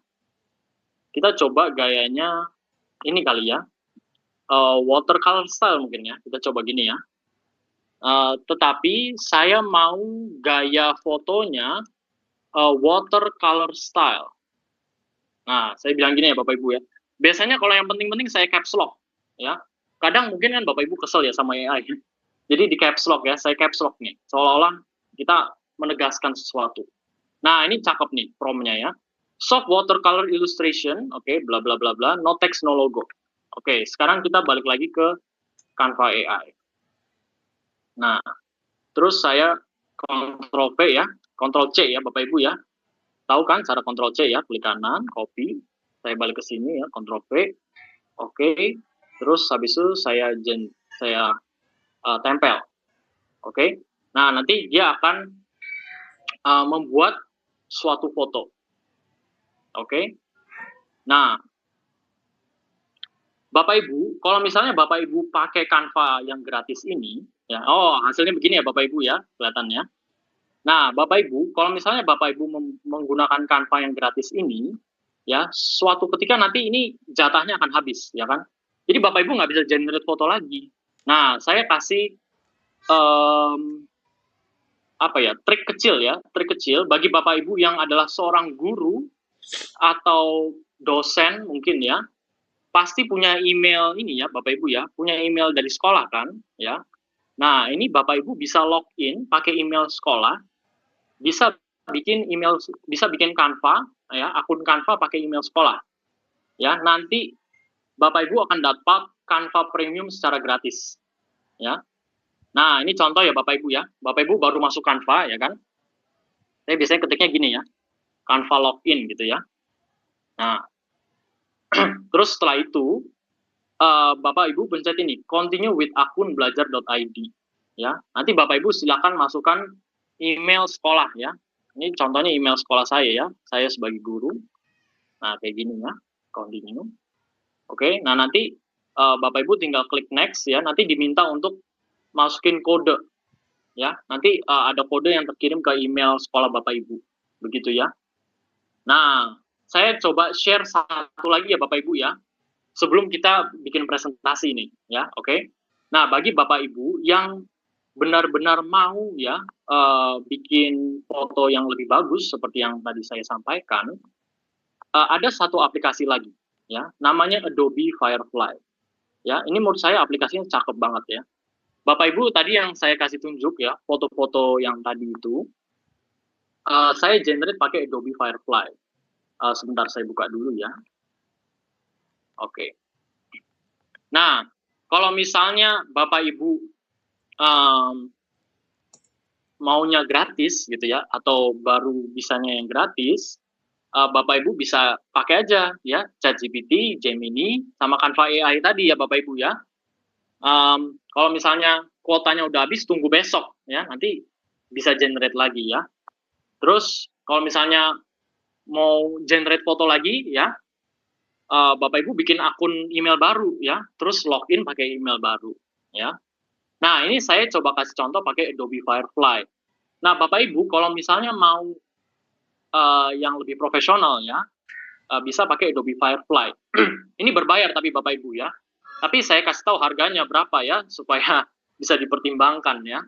Speaker 2: Kita coba gayanya ini kali ya. Watercolor style mungkin ya. Kita coba gini ya. Tetapi saya mau gaya fotonya watercolor style. Nah, saya bilang gini ya Bapak Ibu ya. Biasanya kalau yang penting-penting saya caps lock ya. Kadang mungkin kan Bapak Ibu kesel ya sama AI. Jadi di caps lock ya, saya caps lock nih. Seolah-olah kita menegaskan sesuatu. Nah, ini cakep nih prompt-nya ya. Soft watercolor illustration, oke, bla bla bla bla, no text no logo. Oke, sekarang kita balik lagi ke Canva AI. Nah, terus saya Ctrl V ya, Ctrl C ya Bapak Ibu ya. Tahu kan cara Ctrl C ya, klik kanan, copy, saya balik ke sini ya, Ctrl V. Oke, terus habis itu saya tempel. Oke. Nah, nanti dia akan membuat suatu foto. Oke. Nah, Bapak Ibu, kalau misalnya Bapak Ibu pakai Canva yang gratis ini, ya, hasilnya begini ya Bapak Ibu ya, kelihatannya. Nah, Bapak Ibu, kalau misalnya Bapak Ibu menggunakan Canva yang gratis ini, ya, suatu ketika nanti ini jatahnya akan habis, ya kan? Jadi Bapak Ibu nggak bisa generate foto lagi. Nah, saya kasih trik kecil bagi Bapak Ibu yang adalah seorang guru atau dosen mungkin ya, pasti punya email ini ya Bapak Ibu ya, punya email dari sekolah kan, ya. Nah, ini Bapak Ibu bisa login pakai email sekolah, bisa bikin Canva ya, akun Canva pakai email sekolah. Ya, nanti Bapak Ibu akan dapat Canva Premium secara gratis. Ya. Nah, ini contoh ya Bapak Ibu ya. Bapak Ibu baru masuk Canva ya kan. Saya biasanya ketiknya gini ya. Canva login gitu ya. Nah, terus setelah itu Bapak Ibu pencet ini continue with akun belajar.id ya. Nanti Bapak Ibu silakan masukkan email sekolah ya. Ini contohnya email sekolah saya ya. Saya sebagai guru. Nah, kayak gini ya. Continue. Oke, nah nanti Bapak Ibu tinggal klik next ya. Nanti diminta untuk masukin kode ya. Nanti ada kode yang terkirim ke email sekolah Bapak Ibu. Begitu ya. Nah, saya coba share satu lagi ya Bapak Ibu ya. Sebelum kita bikin presentasi nih, ya, oke. Nah, bagi Bapak Ibu yang benar-benar mau ya bikin foto yang lebih bagus seperti yang tadi saya sampaikan, ada satu aplikasi lagi, ya, namanya Adobe Firefly. Ya, ini menurut saya aplikasinya cakep banget ya. Bapak Ibu tadi yang saya kasih tunjuk ya, foto-foto yang tadi itu, saya generate pakai Adobe Firefly. Sebentar saya buka dulu ya. Oke. Nah, kalau misalnya Bapak Ibu maunya gratis gitu ya, atau baru bisanya yang gratis, Bapak Ibu bisa pakai aja ya ChatGPT, Gemini, sama Canva AI tadi ya Bapak Ibu ya. Kalau misalnya kuotanya udah habis, tunggu besok ya, nanti bisa generate lagi ya. Terus kalau misalnya mau generate foto lagi ya, Bapak Ibu bikin akun email baru ya, terus login pakai email baru ya. Nah, ini saya coba kasih contoh pakai Adobe Firefly. Nah, Bapak Ibu kalau misalnya mau yang lebih profesional ya, bisa pakai Adobe Firefly. Ini berbayar tapi Bapak Ibu ya. Tapi saya kasih tahu harganya berapa ya, supaya bisa dipertimbangkan ya.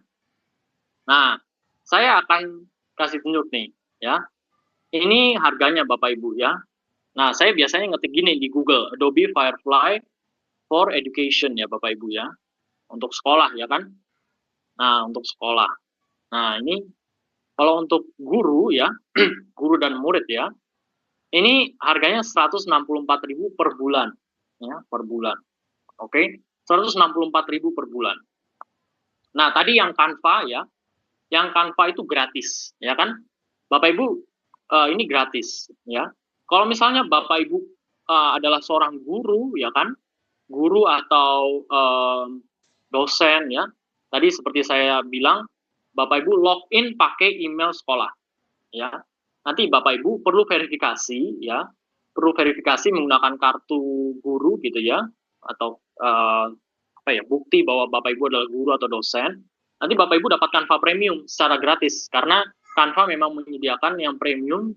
Speaker 2: Nah, saya akan kasih tunjuk nih ya. Ini harganya Bapak Ibu ya. Nah, saya biasanya ngetik gini di Google, Adobe Firefly for Education ya Bapak Ibu ya. Untuk sekolah ya kan. Nah, untuk sekolah. Nah, ini kalau untuk guru ya, guru dan murid ya, ini harganya 164.000 per bulan ya, per bulan. Oke, 164.000 per bulan. Nah, tadi yang Canva ya, yang Canva itu gratis, ya kan? Bapak Ibu, ini gratis ya. Kalau misalnya Bapak Ibu adalah seorang guru ya kan, guru atau dosen ya. Tadi seperti saya bilang, Bapak Ibu login pakai email sekolah ya. Nanti Bapak Ibu perlu verifikasi ya, perlu verifikasi menggunakan kartu guru gitu ya, atau apa ya, bukti bahwa Bapak Ibu adalah guru atau dosen. Nanti Bapak Ibu dapat Canva Premium secara gratis karena Canva memang menyediakan yang premium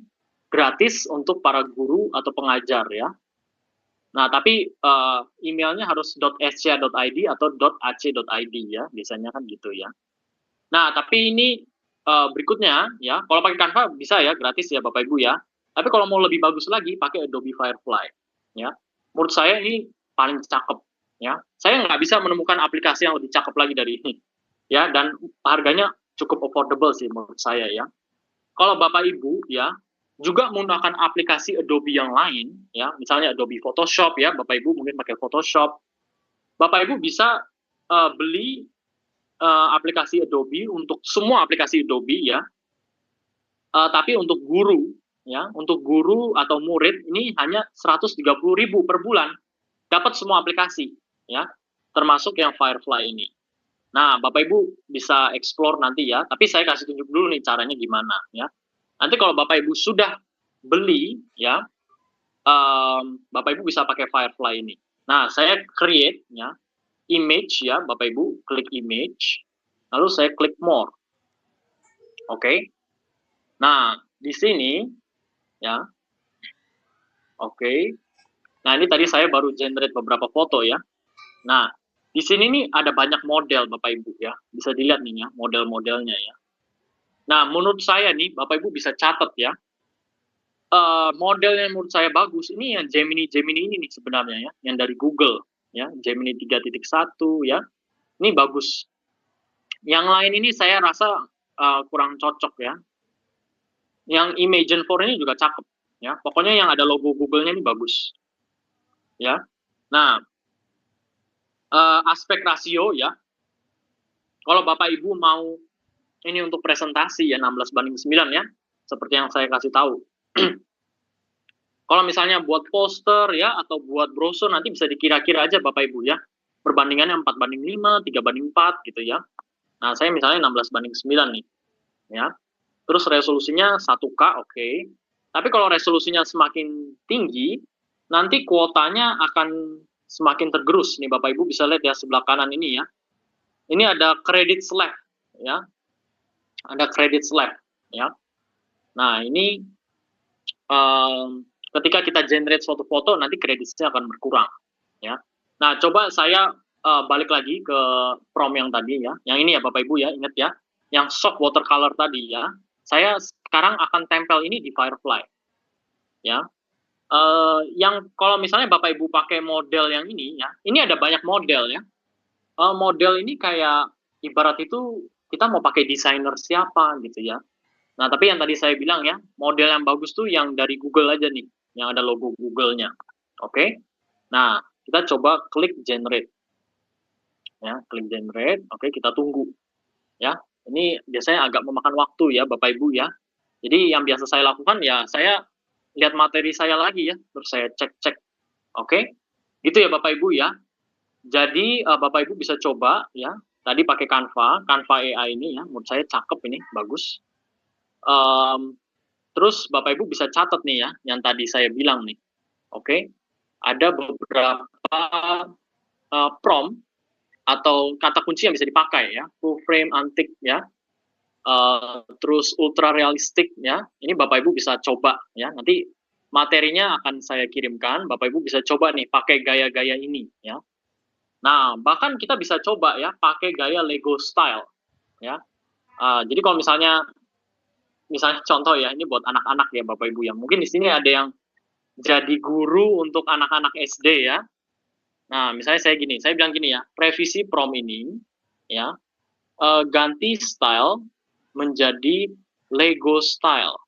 Speaker 2: gratis untuk para guru atau pengajar ya. Nah, tapi emailnya harus .sca.id atau .ac.id ya, biasanya kan gitu ya. Nah, tapi ini berikutnya ya, kalau pakai Canva bisa ya, gratis ya Bapak Ibu ya. Tapi kalau mau lebih bagus lagi, pakai Adobe Firefly ya. Menurut saya ini paling cakep ya. Saya nggak bisa menemukan aplikasi yang lebih cakep lagi dari ini ya, dan harganya cukup affordable sih menurut saya ya. Kalau Bapak Ibu ya juga menggunakan aplikasi Adobe yang lain ya, misalnya Adobe Photoshop ya, Bapak Ibu mungkin pakai Photoshop. Bapak Ibu bisa beli aplikasi Adobe untuk semua aplikasi Adobe ya. Tapi untuk guru ya, untuk guru atau murid ini hanya 130.000 per bulan. Dapat semua aplikasi ya, termasuk yang Firefly ini. Nah, Bapak Ibu bisa explore nanti ya, tapi saya kasih tunjuk dulu nih caranya gimana ya. Nanti kalau Bapak Ibu sudah beli ya, Bapak Ibu bisa pakai Firefly ini. Nah, saya create ya, image ya, Bapak Ibu klik image, lalu saya klik more. Oke. Nah, di sini ya. Oke. Nah, ini tadi saya baru generate beberapa foto ya. Nah, di sini nih ada banyak model Bapak Ibu ya. Bisa dilihat nih ya, model-modelnya ya. Nah, menurut saya nih, Bapak Ibu bisa catat ya. Model yang menurut saya bagus, ini yang Gemini ini nih sebenarnya ya, yang dari Google ya, Gemini 3.1 ya. Ini bagus. Yang lain ini saya rasa kurang cocok ya. Yang Imagen 4 ini juga cakep ya. Pokoknya yang ada logo Google-nya ini bagus. Ya. Nah, aspek rasio ya. Kalau Bapak Ibu mau ini untuk presentasi ya 16:9 ya, seperti yang saya kasih tahu. Kalau misalnya buat poster ya atau buat brosur nanti bisa dikira-kira aja Bapak Ibu ya. Perbandingannya 4:5, 3:4 gitu ya. Nah, saya misalnya 16:9 nih. Ya. Terus resolusinya 1K, oke. Tapi kalau resolusinya semakin tinggi, nanti kuotanya akan semakin tergerus. Nih Bapak Ibu bisa lihat ya sebelah kanan ini ya. Ini ada credit select ya. ada credit lab, ya. Nah, ini ketika kita generate suatu foto, nanti kreditnya akan berkurang, ya. Nah, coba saya balik lagi ke prompt yang tadi, ya. Yang ini ya, Bapak Ibu, ya, ingat ya. Yang soft watercolor tadi, ya. Saya sekarang akan tempel ini di Firefly, ya. Yang kalau misalnya Bapak Ibu pakai model yang ini, ya, ini ada banyak model, ya. Model ini kayak ibarat itu kita mau pakai desainer siapa gitu ya. Nah, tapi yang tadi saya bilang ya, model yang bagus tuh yang dari Google aja nih, yang ada logo Google-nya. Oke. Nah, kita coba klik generate. Ya, klik generate. Oke, kita tunggu. Ya. Ini biasanya agak memakan waktu ya, Bapak Ibu ya. Jadi yang biasa saya lakukan ya, saya lihat materi saya lagi ya, terus saya cek-cek. Oke. Gitu ya Bapak Ibu ya. Jadi Bapak Ibu bisa coba ya. Tadi pakai Canva AI ini ya, menurut saya cakep ini, bagus. Terus Bapak Ibu bisa catat nih ya, yang tadi saya bilang nih. Oke, ada beberapa prompt atau kata kunci yang bisa dipakai ya, full frame, antik ya, terus ultra realistik ya. Ini Bapak Ibu bisa coba ya. Nanti materinya akan saya kirimkan. Bapak Ibu bisa coba nih pakai gaya-gaya ini ya. Nah, bahkan kita bisa coba ya pakai gaya Lego style ya. Jadi kalau misalnya contoh ya, ini buat anak-anak ya Bapak Ibu ya. Mungkin di sini ada yang jadi guru untuk anak-anak SD ya. Nah, misalnya saya gini, saya bilang gini ya, revisi prompt ini ya, ganti style menjadi Lego style,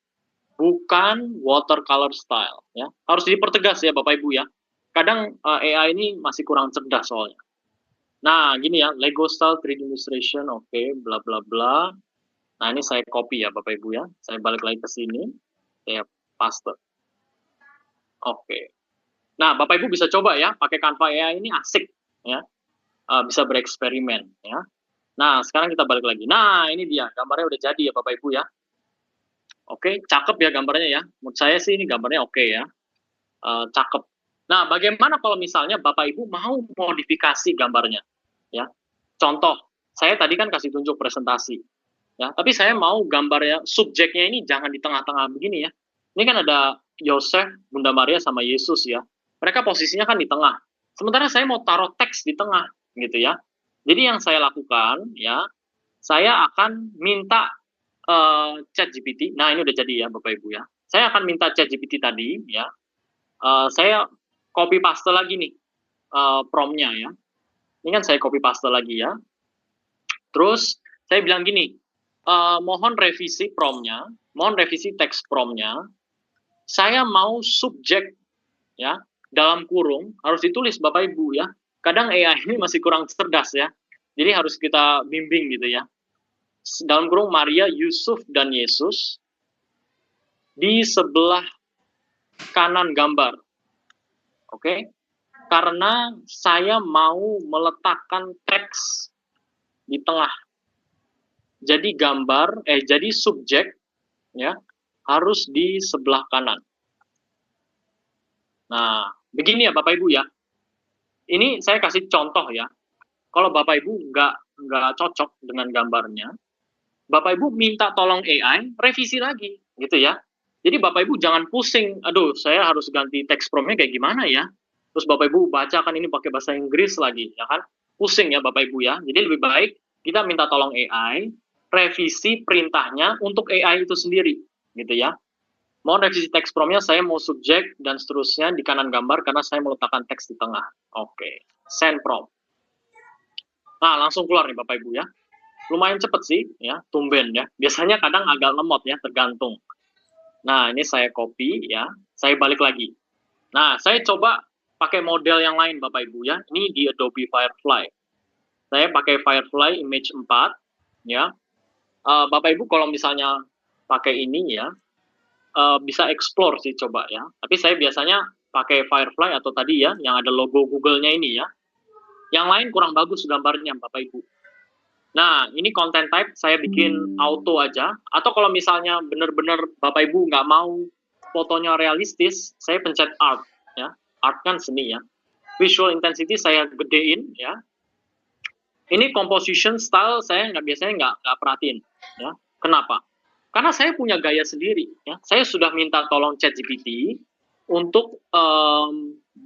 Speaker 2: bukan watercolor style ya. Harus dipertegas ya Bapak Ibu ya. Kadang AI ini masih kurang cerdas soalnya. Nah, gini ya, Lego style 3D illustration, oke, bla bla bla. Nah, ini saya copy ya Bapak Ibu ya. Saya balik lagi ke sini, saya paste. Oke. Nah, Bapak Ibu bisa coba ya, pakai Canva AI ini asik ya. Bisa bereksperimen ya. Nah, sekarang kita balik lagi. Nah, ini dia, gambarnya udah jadi ya Bapak Ibu ya. Oke, cakep ya gambarnya ya. Menurut saya sih ini gambarnya oke ya. Cakep. Nah, bagaimana kalau misalnya Bapak Ibu mau modifikasi gambarnya? Ya. Contoh, saya tadi kan kasih tunjuk presentasi. Ya, tapi saya mau gambarnya, subjeknya ini jangan di tengah-tengah begini ya. Ini kan ada Yosef, Bunda Maria, sama Yesus ya. Mereka posisinya kan di tengah. Sementara saya mau taruh teks di tengah, gitu ya. Jadi yang saya lakukan, ya, saya akan minta ChatGPT. Nah, ini udah jadi ya, Bapak Ibu ya. Saya akan minta ChatGPT tadi, ya. Saya copy paste lagi nih prompt-nya ya. Ini kan saya copy paste lagi ya. Terus saya bilang gini, mohon revisi prompt-nya, mohon revisi teks prompt-nya. Saya mau subjek ya, dalam kurung harus ditulis Bapak Ibu ya. Kadang AI ini masih kurang cerdas ya. Jadi harus kita bimbing gitu ya. Dalam kurung Maria, Yusuf, dan Yesus di sebelah kanan gambar. Oke? Karena saya mau meletakkan teks di tengah. Jadi jadi subjek ya harus di sebelah kanan. Nah, begini ya Bapak Ibu ya. Ini saya kasih contoh ya. Kalau Bapak Ibu nggak cocok dengan gambarnya, Bapak Ibu minta tolong AI revisi lagi, gitu ya. Jadi Bapak Ibu jangan pusing, aduh saya harus ganti teks promptnya kayak gimana ya. Terus Bapak Ibu bacakan ini pakai bahasa Inggris lagi, ya kan? Pusing ya Bapak Ibu ya. Jadi lebih baik kita minta tolong AI, revisi perintahnya untuk AI itu sendiri, gitu ya. Mohon revisi teks promptnya, saya mau subjek dan seterusnya di kanan gambar karena saya meletakkan teks di tengah. Oke, send prompt. Nah, langsung keluar nih Bapak Ibu ya. Lumayan cepet sih, ya, tumben ya. Biasanya kadang agak lemot ya, tergantung. Nah, ini saya copy ya, saya balik lagi. Nah, saya coba pakai model yang lain Bapak Ibu ya. Ini di Adobe Firefly. Saya pakai Firefly Image 4 ya. Bapak Ibu kalau misalnya pakai ini ya, bisa explore sih coba ya. Tapi saya biasanya pakai Firefly atau tadi ya, yang ada logo Google-nya ini ya. Yang lain kurang bagus gambarnya Bapak Ibu. Nah, ini content type saya bikin auto aja. Atau kalau misalnya benar-benar Bapak Ibu nggak mau fotonya realistis, saya pencet art. Ya. Art kan seni ya. Visual intensity saya gedein ya. Ini composition style saya biasanya nggak perhatiin. Ya. Kenapa? Karena saya punya gaya sendiri, ya. Saya sudah minta tolong ChatGPT untuk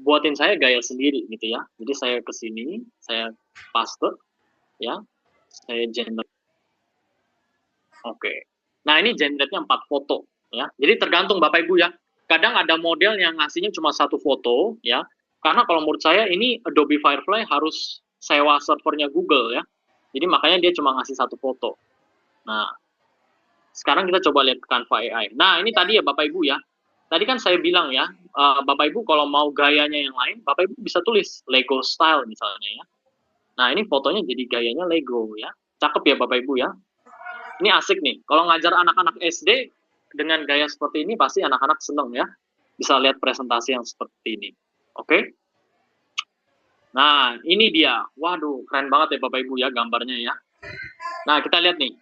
Speaker 2: buatin saya gaya sendiri, gitu ya. Jadi saya ke sini, saya paste, ya, saya generate. Oke. Nah, ini generate-nya 4 foto, ya. Jadi tergantung Bapak Ibu ya. Kadang ada model yang ngasihnya cuma 1 foto, ya. Karena kalau menurut saya ini Adobe Firefly harus sewa servernya Google ya. Jadi makanya dia cuma ngasih 1 foto. Nah, sekarang kita coba lihat Canva AI. Nah, ini tadi ya Bapak Ibu ya. Tadi kan saya bilang ya, Bapak Ibu kalau mau gayanya yang lain, Bapak Ibu bisa tulis Lego style misalnya ya. Nah, ini fotonya jadi gayanya Lego ya. Cakep ya Bapak Ibu ya. Ini asik nih. Kalau ngajar anak-anak SD dengan gaya seperti ini pasti anak-anak seneng ya. Bisa lihat presentasi yang seperti ini. Oke? Nah, ini dia. Waduh, keren banget ya Bapak Ibu ya gambarnya ya. Nah, kita lihat nih.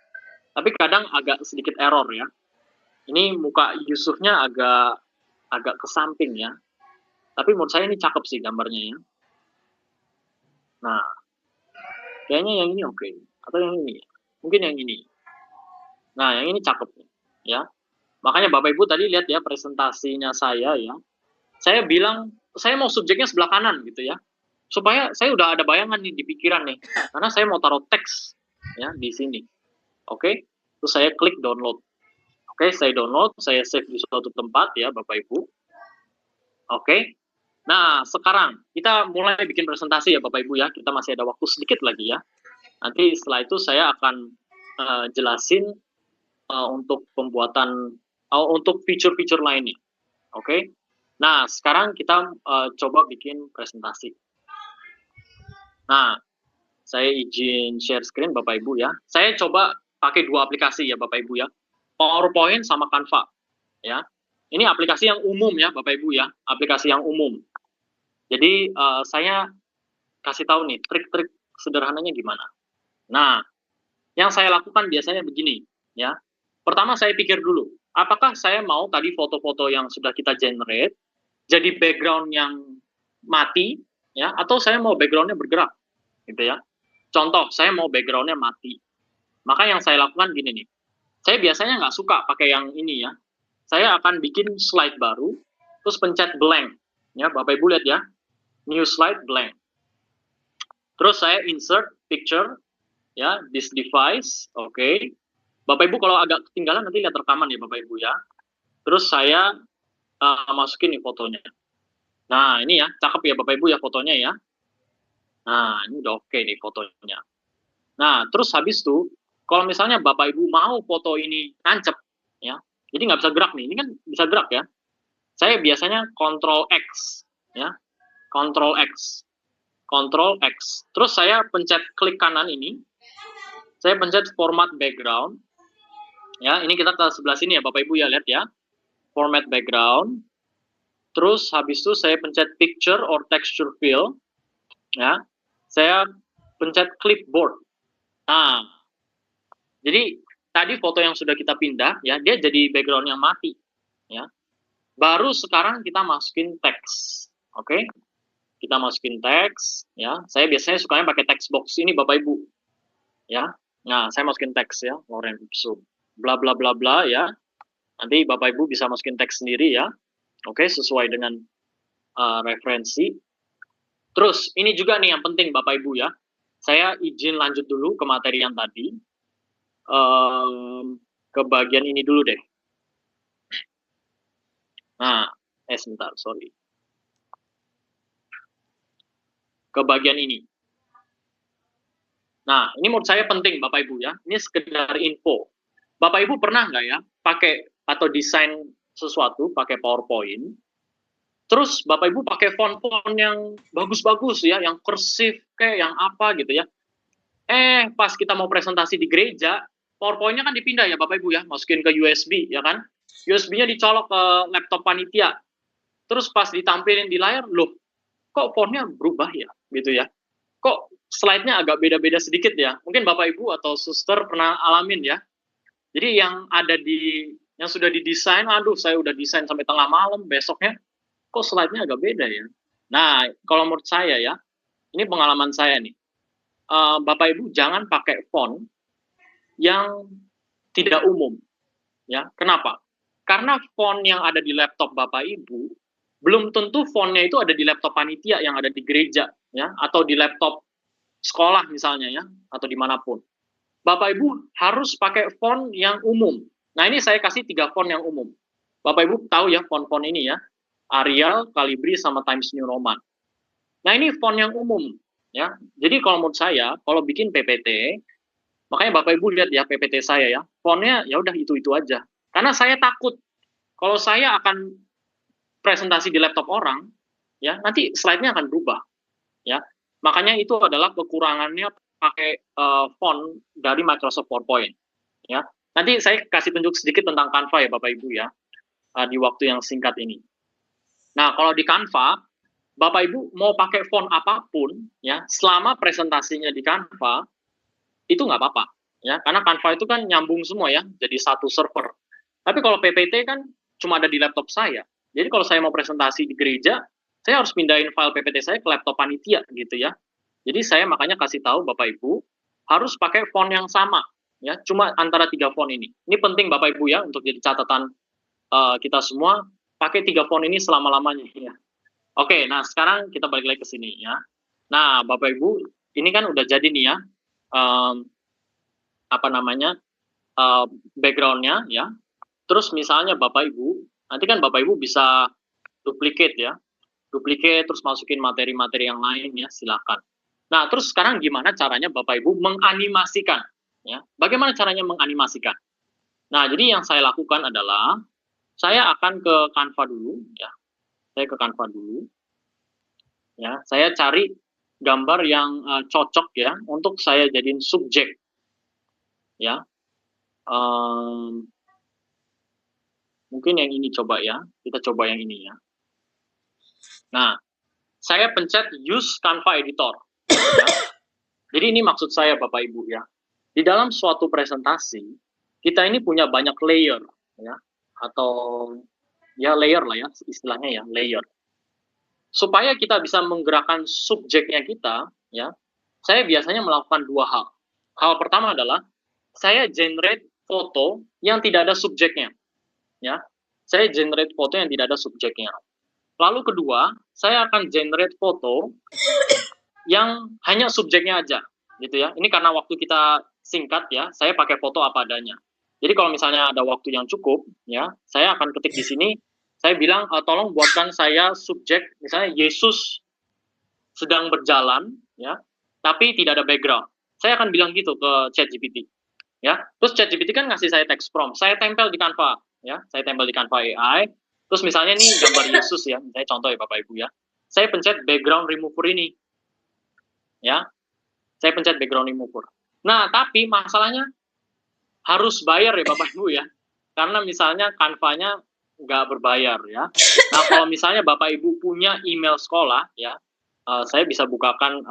Speaker 2: Tapi kadang agak sedikit error ya. Ini muka Yusufnya agak ke samping ya. Tapi menurut saya ini cakep sih gambarnya ya. Nah, kayaknya yang ini oke. Atau yang ini. Mungkin yang ini. Nah, yang ini cakep ya. Makanya Bapak Ibu tadi lihat ya presentasinya saya ya. Saya bilang, saya mau subjeknya sebelah kanan gitu ya. Supaya saya udah ada bayangan nih di pikiran nih. Karena saya mau taruh teks ya di sini. Oke. Terus saya klik download. Oke, saya download, saya save di suatu tempat ya Bapak Ibu. Oke. Nah, sekarang kita mulai bikin presentasi ya Bapak Ibu ya. Kita masih ada waktu sedikit lagi ya. Nanti setelah itu saya akan jelasin untuk pembuatan untuk fitur-fitur lainnya. Oke. Nah, sekarang kita coba bikin presentasi. Nah, saya izin share screen Bapak Ibu ya. Saya coba pakai 2 aplikasi ya Bapak Ibu ya. PowerPoint sama Canva ya. Ini aplikasi yang umum ya Bapak Ibu ya, aplikasi yang umum. Jadi saya kasih tahu nih trik-trik sederhananya gimana. Nah, yang saya lakukan biasanya begini ya. Pertama saya pikir dulu, apakah saya mau tadi foto-foto yang sudah kita generate jadi background yang mati ya, atau saya mau backgroundnya bergerak gitu ya. Contoh, saya mau backgroundnya mati. Maka yang saya lakukan gini nih. Saya biasanya nggak suka pakai yang ini ya. Saya akan bikin slide baru, terus pencet blank. Ya, Bapak Ibu lihat ya. New slide blank. Terus saya insert picture, ya, this device, oke. Bapak Ibu kalau agak ketinggalan nanti lihat rekaman ya Bapak Ibu ya. Terus saya masukin nih fotonya. Nah, ini ya, cakep ya Bapak Ibu ya fotonya ya. Nah, ini udah oke nih fotonya. Nah, terus habis itu, kalau misalnya Bapak Ibu mau foto ini nancep, ya, jadi nggak bisa gerak nih, ini kan bisa gerak ya. Saya biasanya Ctrl X, ya, Ctrl X, Ctrl X. Terus saya pencet klik kanan ini, saya pencet format background, ya, ini kita ke sebelah sini ya Bapak Ibu ya, lihat ya, format background. Terus habis itu saya pencet picture or texture fill, ya, saya pencet clipboard. Nah, jadi tadi foto yang sudah kita pindah ya, dia jadi background yang mati ya. Baru sekarang kita masukin teks. Oke. Kita masukin teks ya. Saya biasanya sukanya pakai text box ini Bapak Ibu. Ya. Nah, saya masukin teks ya, Lorem ipsum. Bla bla bla bla ya. Nanti Bapak Ibu bisa masukin teks sendiri ya. Oke, sesuai dengan referensi. Terus ini juga nih yang penting Bapak Ibu ya. Saya izin lanjut dulu ke materi yang tadi. Ke bagian ini dulu deh. Nah, sebentar, sorry. Ke bagian ini. Nah, ini menurut saya penting Bapak Ibu ya. Ini sekedar info. Bapak Ibu pernah nggak ya pakai atau desain sesuatu pakai PowerPoint, terus Bapak Ibu pakai font-font yang bagus-bagus ya, yang kursif kayak yang apa gitu ya. Pas kita mau presentasi di gereja, PowerPoint-nya kan dipindah ya Bapak Ibu ya, masukin ke USB ya kan. USB-nya dicolok ke laptop panitia. Terus pas ditampilin di layar, loh, kok fontnya berubah ya gitu ya. Kok slide-nya agak beda-beda sedikit ya. Mungkin Bapak Ibu atau suster pernah alamin ya. Jadi yang ada yang sudah didesain, aduh saya udah desain sampai tengah malam, besoknya kok slide-nya agak beda ya. Nah, kalau menurut saya ya, ini pengalaman saya nih. Bapak Ibu jangan pakai font yang tidak umum. Ya, kenapa? Karena font yang ada di laptop Bapak Ibu belum tentu fontnya itu ada di laptop panitia yang ada di gereja, ya, atau di laptop sekolah misalnya, ya, atau dimanapun. Bapak Ibu harus pakai font yang umum. Nah, ini saya kasih 3 font yang umum. Bapak Ibu tahu ya font-font ini ya, Arial, Calibri, sama Times New Roman. Nah, ini font yang umum, ya. Jadi kalau menurut saya, kalau bikin PPT, makanya Bapak Ibu lihat ya PPT saya ya, fontnya ya udah itu aja. Karena saya takut kalau saya akan presentasi di laptop orang, ya nanti slide-nya akan berubah, ya. Makanya itu adalah kekurangannya pakai font dari Microsoft PowerPoint, ya. Nanti saya kasih tunjuk sedikit tentang Canva ya Bapak Ibu ya, di waktu yang singkat ini. Nah, kalau di Canva, Bapak Ibu mau pakai font apapun, ya, selama presentasinya di Canva, itu nggak apa-apa, ya, karena Canva itu kan nyambung semua ya, jadi satu server. Tapi kalau PPT kan cuma ada di laptop saya. Jadi kalau saya mau presentasi di gereja, saya harus pindahin file PPT saya ke laptop panitia gitu ya. Jadi saya makanya kasih tahu Bapak Ibu harus pakai font yang sama, ya, cuma antara 3 font ini. Ini penting Bapak Ibu ya untuk jadi catatan kita semua, pakai 3 font ini selama-lamanya ya. Oke, nah sekarang kita balik lagi ke sini ya. Nah, Bapak Ibu, ini kan udah jadi nih ya, apa namanya, background-nya ya. Terus misalnya Bapak Ibu, nanti kan Bapak Ibu bisa duplicate ya, duplicate terus masukin materi-materi yang lain ya, silakan. Nah, terus sekarang gimana caranya Bapak Ibu menganimasikan ya? Bagaimana caranya menganimasikan? Nah, jadi yang saya lakukan adalah saya akan ke Canva dulu ya. Saya ke Canva dulu. Ya, saya cari gambar yang cocok ya untuk saya jadiin subjek ya. Mungkin yang ini coba ya, kita coba yang ini ya. Nah, saya pencet use Canva editor ya. Jadi ini maksud saya Bapak Ibu ya, di dalam suatu presentasi kita ini punya banyak layer ya, atau ya layer lah ya istilahnya ya, layer. Supaya kita bisa menggerakkan subjeknya kita ya, saya biasanya melakukan 2 hal. Hal pertama adalah saya generate foto yang tidak ada subjeknya ya. Saya generate foto yang tidak ada subjeknya. Lalu kedua, saya akan generate foto yang hanya subjeknya aja, gitu ya. Ini karena waktu kita singkat ya, saya pakai foto apa adanya. Jadi kalau misalnya ada waktu yang cukup, ya, saya akan ketik di sini, saya bilang, tolong buatkan saya subjek, misalnya Yesus sedang berjalan, ya, tapi tidak ada background. Saya akan bilang gitu ke ChatGPT, ya. Terus ChatGPT kan ngasih saya text prompt, saya tempel di Canva, ya, saya tempel di Canva AI. Terus misalnya nih gambar Yesus ya, misalnya contoh ya Bapak Ibu ya, saya pencet background remover ini, ya, saya pencet background remover. Nah, tapi masalahnya harus bayar ya Bapak Ibu ya, karena misalnya Canva-nya nggak berbayar ya. Nah, kalau misalnya Bapak Ibu punya email sekolah ya, saya bisa bukakan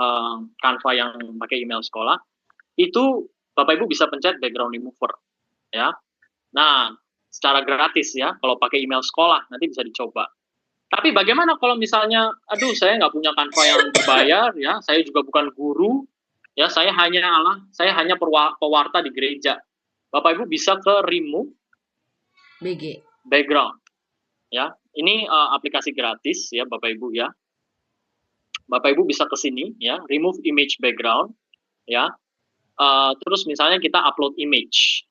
Speaker 2: Canva yang pakai email sekolah, itu Bapak Ibu bisa pencet background remover ya. Nah, secara gratis ya, kalau pakai email sekolah nanti bisa dicoba. Tapi bagaimana kalau misalnya, aduh saya nggak punya Canva yang berbayar ya, saya juga bukan guru, ya saya hanya pewarta di gereja. Bapak Ibu bisa ke remove background, ya. Ini aplikasi gratis ya Bapak Ibu ya. Bapak Ibu bisa ke sini ya, remove image background, ya. Terus misalnya kita upload image,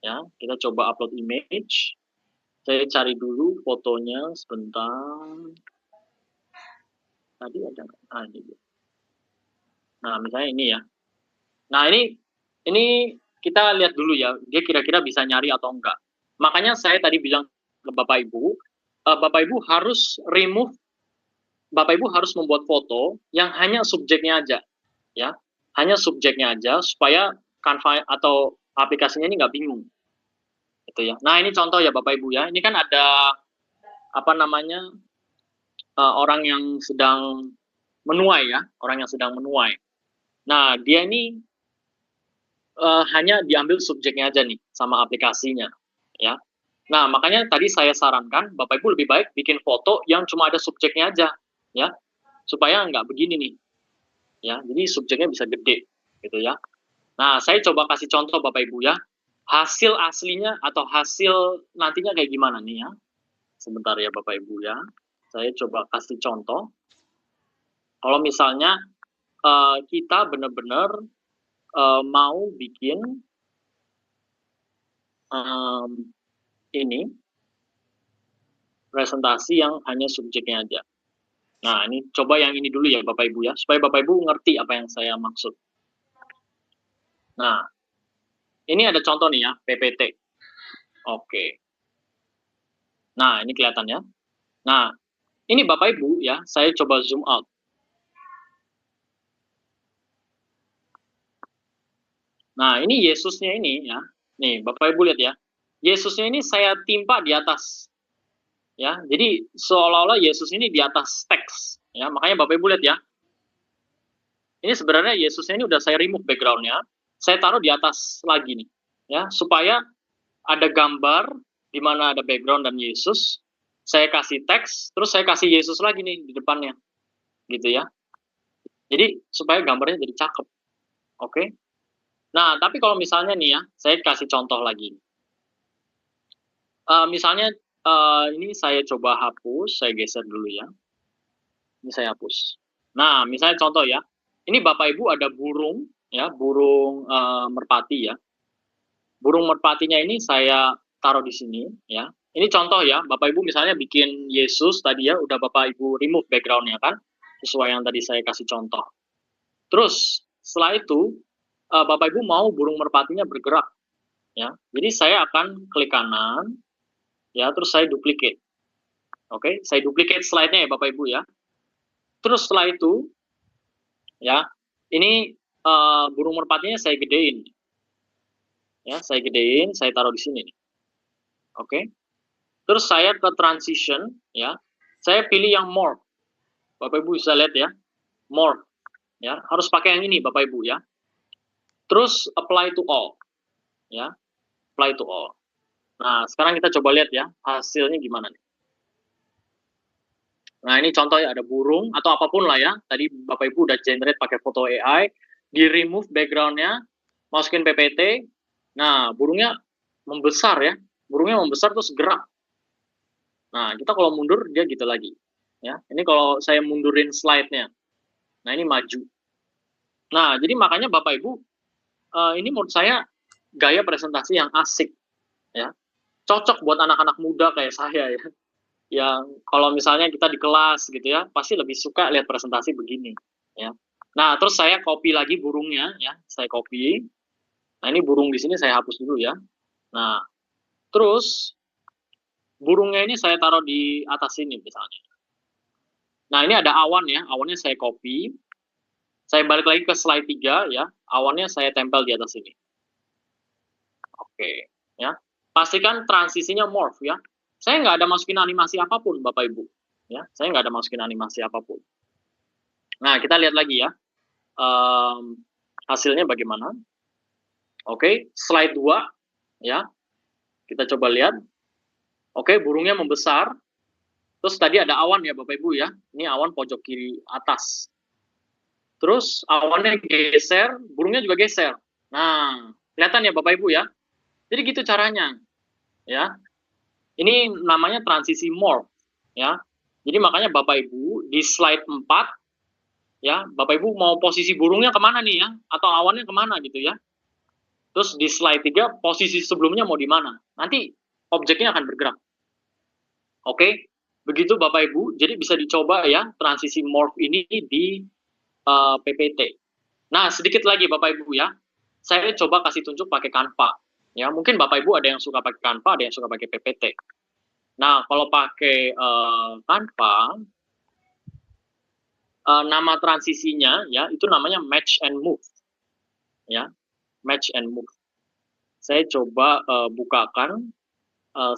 Speaker 2: ya. Kita coba upload image. Saya cari dulu fotonya sebentar. Tadi ada ini. Nah, misalnya ini ya. Nah, ini kita lihat dulu ya, dia kira-kira bisa nyari atau enggak. Makanya saya tadi bilang ke Bapak Ibu, Bapak Ibu harus membuat foto yang hanya subjeknya aja, ya. Hanya subjeknya aja supaya Canva atau aplikasinya ini nggak bingung. Gitu ya. Nah, ini contoh ya Bapak Ibu ya. Ini kan ada apa namanya? Orang yang sedang menuai ya, orang yang sedang menuai. Nah, dia ini hanya diambil subjeknya aja nih sama aplikasinya, ya. Nah, makanya tadi saya sarankan Bapak Ibu lebih baik bikin foto yang cuma ada subjeknya aja, ya, supaya nggak begini nih, ya. Jadi subjeknya bisa gede, gitu ya. Nah, saya coba kasih contoh Bapak Ibu ya. hasil aslinya atau hasil nantinya kayak gimana nih ya. Sebentar ya Bapak Ibu ya. Saya coba kasih contoh. Kalau misalnya kita benar-benar mau bikin ini presentasi yang hanya subjeknya aja. Nah, ini coba yang ini dulu ya Bapak Ibu ya, supaya Bapak Ibu ngerti apa yang saya maksud. Nah, ini ada contoh nih ya, PPT. Oke. Nah, ini kelihatan ya. Nah, ini Bapak Ibu ya, saya coba zoom out. Nah, ini Yesusnya ini ya. Nih, Bapak Ibu lihat ya. Yesusnya ini saya timpa di atas. Ya, jadi seolah-olah Yesus ini di atas teks. Ya, makanya Bapak Ibu lihat ya. Ini sebenarnya Yesusnya ini udah saya remove background-nya. Saya taruh di atas lagi nih. Ya, supaya ada gambar di mana ada background dan Yesus. Saya kasih teks, terus saya kasih Yesus lagi nih di depannya. Gitu ya. Jadi supaya gambarnya jadi cakep. Oke. Nah, tapi kalau misalnya nih ya, saya kasih contoh lagi. Misalnya ini saya coba hapus, saya geser dulu ya. Ini saya hapus. Nah, misalnya contoh ya. Ini Bapak Ibu ada burung ya, burung merpati ya. Burung merpatinya ini saya taruh di sini ya. Ini contoh ya, Bapak Ibu misalnya bikin Yesus tadi ya, udah Bapak Ibu remove background-nya kan, sesuai yang tadi saya kasih contoh. Terus setelah itu Bapak Ibu mau burung merpatinya bergerak ya. Jadi saya akan klik kanan ya, terus saya duplicate. Oke, saya duplicate slide-nya ya Bapak Ibu ya. Terus setelah itu ya, ini burung merpatinya saya gedein. Ya, saya gedein, saya taruh di sini nih. Oke. Terus saya ke transition ya. Saya pilih yang morph. Bapak Ibu bisa lihat ya. Morph ya. Harus pakai yang ini Bapak Ibu ya. Terus apply to all. Ya. Apply to all. Nah, sekarang kita coba lihat ya hasilnya gimana nih. Nah, ini contohnya ada burung atau apapun lah ya. Tadi Bapak Ibu udah generate pakai foto AI, di remove background-nya, masukin PPT. Nah, burungnya membesar ya. Burungnya membesar terus gerak. Nah, kita kalau mundur dia gitu lagi. Ya, ini kalau saya mundurin slide-nya. Nah, ini maju. Nah, jadi makanya Bapak Ibu, ini menurut saya gaya presentasi yang asik. Ya, cocok buat anak-anak muda kayak saya ya. Yang kalau misalnya kita di kelas gitu ya, pasti lebih suka lihat presentasi begini. Ya. Nah, terus saya copy lagi burungnya ya, saya copy. Nah, ini burung di sini saya hapus dulu ya. Nah, terus burungnya ini saya taruh di atas sini misalnya. Nah, ini ada awan ya, awannya saya copy. Saya balik lagi ke slide 3 ya, awannya saya tempel di atas sini. Oke, ya. Pastikan transisinya morph ya. Saya nggak ada masukin animasi apapun, Bapak Ibu. Ya, saya nggak ada masukin animasi apapun. Nah, kita lihat lagi ya. Hasilnya bagaimana. Oke, slide 2 ya. Kita coba lihat. Oke, burungnya membesar. Terus tadi ada awan ya Bapak Ibu ya. Ini awan pojok kiri atas. Terus awannya geser, burungnya juga geser. Nah, kelihatan ya Bapak Ibu ya. Jadi gitu caranya. Ya. Ini namanya transisi morph ya. Jadi makanya Bapak Ibu di slide 4 ya, Bapak Ibu mau posisi burungnya kemana nih ya, atau awannya kemana gitu ya. Terus di slide 3 posisi sebelumnya mau di mana. Nanti objeknya akan bergerak. Oke, begitu Bapak Ibu. Jadi bisa dicoba ya transisi morph ini di PPT. Nah, sedikit lagi Bapak Ibu ya. Saya coba kasih tunjuk pakai Canva. Ya, mungkin Bapak Ibu ada yang suka pakai Canva, ada yang suka pakai PPT. Nah, kalau pakai Canva, nama transisinya ya itu namanya match and move. Ya, match and move. Saya coba bukakan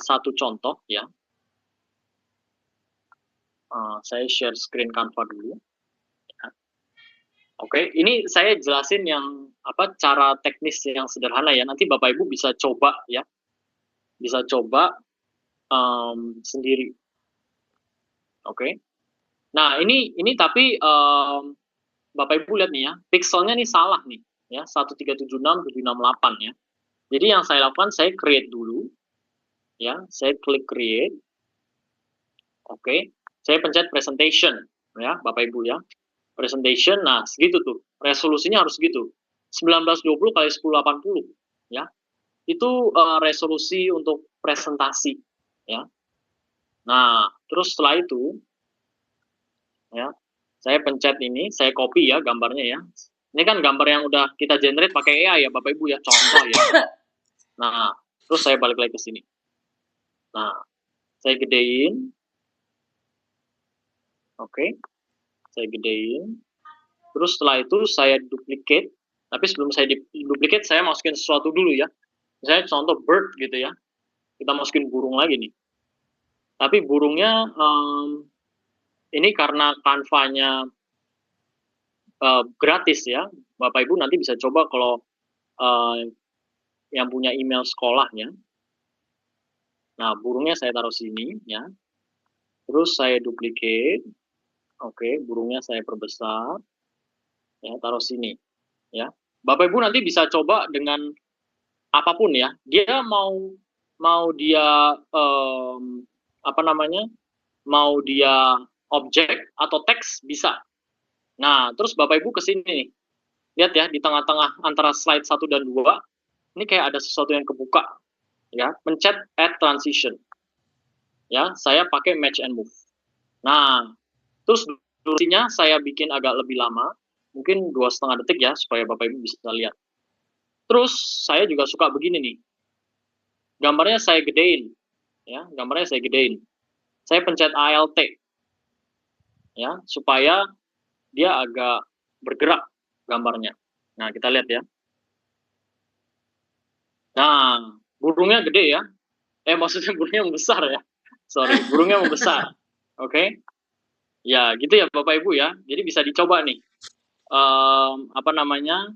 Speaker 2: satu contoh ya. Saya share screen Canva dulu. Ya. Oke, ini saya jelasin yang cara teknis yang sederhana ya. Nanti Bapak Ibu bisa coba ya, bisa coba sendiri. Oke. Nah ini tapi Bapak Ibu lihat nih ya, pixelnya nih salah nih ya 1376768 ya. Jadi yang saya lakukan, saya create dulu, ya, saya klik create, oke, saya pencet presentation, ya, Bapak Ibu ya, presentation, nah segitu tuh, resolusinya harus segitu, 1920 kali 1080, ya, itu resolusi untuk presentasi, ya. Nah, terus setelah itu, ya, saya pencet ini, saya copy ya gambarnya ya. Ini kan gambar yang udah kita generate pakai AI ya, Bapak Ibu ya, contoh ya. Nah, terus saya balik lagi ke sini. Nah, saya gedein, oke, saya gedein. Terus setelah itu saya duplicate, tapi sebelum saya duplicate, saya masukin sesuatu dulu ya. Misalnya contoh bird gitu ya, kita masukin burung lagi nih. Tapi burungnya, ini karena Canva-nya gratis ya, Bapak Ibu nanti bisa coba kalau yang punya email sekolahnya. Nah, burungnya saya taruh sini ya. Terus saya duplicate. Oke, burungnya saya perbesar. Ya, taruh sini ya. Bapak Ibu nanti bisa coba dengan apapun ya. Dia mau dia apa namanya? Mau dia objek atau teks bisa. Nah, terus Bapak Ibu ke sini nih. Lihat ya, di tengah-tengah antara slide 1 dan 2, ini kayak ada sesuatu yang kebuka. Ya, pencet add transition. Ya, saya pakai match and move. Nah, terus durasinya saya bikin agak lebih lama, mungkin 2,5 detik ya, supaya Bapak Ibu bisa lihat. Terus saya juga suka begini nih, gambarnya saya gedein, ya, gambarnya saya gedein. Saya pencet ALT, ya, supaya dia agak bergerak gambarnya. Nah, kita lihat ya. Nah, burungnya gede ya. Maksudnya burungnya membesar ya. Sorry, burungnya membesar. Oke. Okay? Ya, gitu ya Bapak Ibu ya. Jadi bisa dicoba nih. Apa namanya?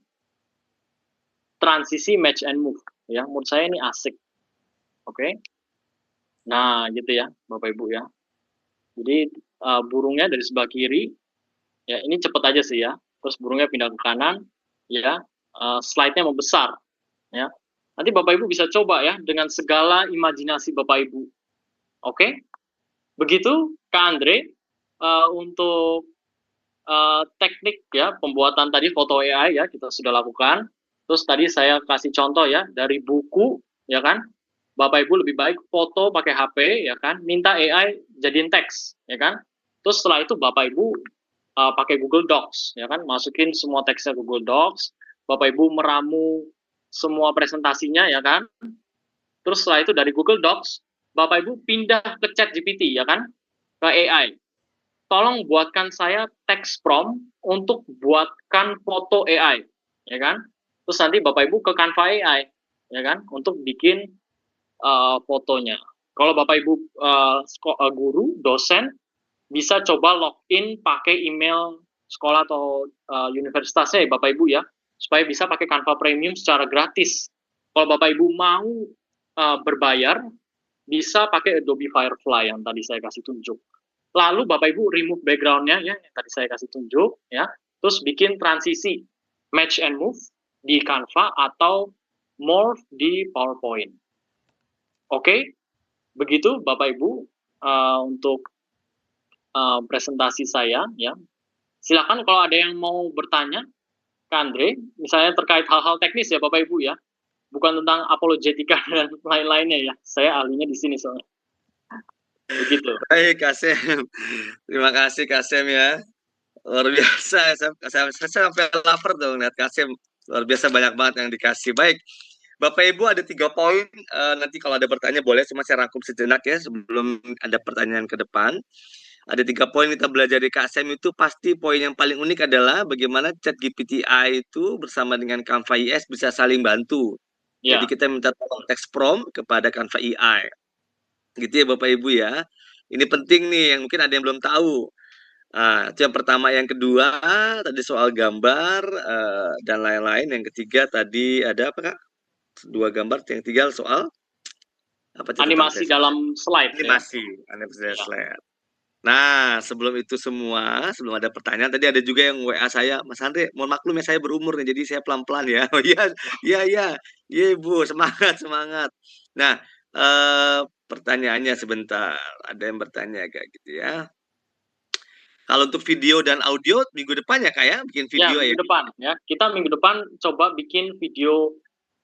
Speaker 2: Transisi match and move ya. Menurut saya ini asik. Oke. Okay? Nah, gitu ya Bapak Ibu ya. Jadi burungnya dari sebelah kiri ya, ini cepet aja sih ya. Terus burungnya pindah ke kanan ya. Slide-nya membesar ya. Nanti Bapak Ibu bisa coba ya dengan segala imajinasi Bapak Ibu. Oke? Okay? Begitu Kak Andre untuk teknik ya pembuatan tadi foto AI ya kita sudah lakukan. Terus tadi saya kasih contoh ya dari buku ya kan. Bapak Ibu lebih baik foto pakai HP ya kan, minta AI jadiin teks ya kan. Terus setelah itu Bapak Ibu pakai Google Docs ya kan, masukin semua teksnya Google Docs. Bapak Ibu meramu semua presentasinya ya kan. Terus setelah itu dari Google Docs Bapak Ibu pindah ke Chat GPT ya kan, ke AI. Tolong buatkan saya teks prompt untuk buatkan foto AI, ya kan? Terus nanti Bapak Ibu ke Canva AI, ya kan? Untuk bikin fotonya. Kalau Bapak Ibu guru, dosen, bisa coba login pakai email sekolah atau universitasnya ya Bapak Ibu ya, supaya bisa pakai Canva Premium secara gratis. Kalau Bapak Ibu mau berbayar, bisa pakai Adobe Firefly yang tadi saya kasih tunjuk. Lalu Bapak Ibu remove background-nya ya, yang tadi saya kasih tunjuk ya. Terus bikin transisi match and move di Canva atau morph di PowerPoint. Oke, begitu Bapak Ibu untuk presentasi saya ya. Silakan kalau ada yang mau bertanya ke Andre, misalnya terkait hal-hal teknis ya Bapak Ibu ya. Bukan tentang apologetika dan lain-lainnya ya. Saya ahlinya di sini soalnya. Begitu.
Speaker 1: Baik, Kasem. Terima kasih Kasem ya. Luar biasa. Saya sampai lapar dong lihat Kasem. Luar biasa banyak banget yang dikasih. Baik, Bapak Ibu ada 3 poin. Nanti kalau ada pertanyaan boleh, cuma saya rangkum sejenak ya sebelum ada pertanyaan ke depan. Ada 3 poin kita belajar dari Kasem itu. Pasti poin yang paling unik adalah bagaimana ChatGPT AI itu bersama dengan Canva IS bisa saling bantu.
Speaker 2: Ya.
Speaker 1: Jadi kita minta tolong text prompt kepada Canva AI. Gitu ya Bapak Ibu ya. Ini penting nih yang mungkin ada yang belum tahu. Itu yang pertama, yang kedua tadi soal gambar dan lain-lain. Yang ketiga tadi ada apa Kak? 2 gambar, yang tiga soal apa?
Speaker 2: Animasi dalam slide
Speaker 1: animasi,
Speaker 2: ya.
Speaker 1: animasi dalam slide. Nah, sebelum itu semua, sebelum ada pertanyaan, tadi ada juga yang WA saya, Mas Andre, mohon maklum ya saya berumur nih, jadi saya pelan-pelan ya. Oh iya, iya, iya, iya Ibu, semangat, semangat. Nah, pertanyaannya sebentar, ada yang bertanya kayak gitu ya. Kalau untuk video dan audio minggu depan ya Kak ya, bikin
Speaker 2: Ya,
Speaker 1: video ya.
Speaker 2: minggu depan ya. Kita minggu depan coba bikin video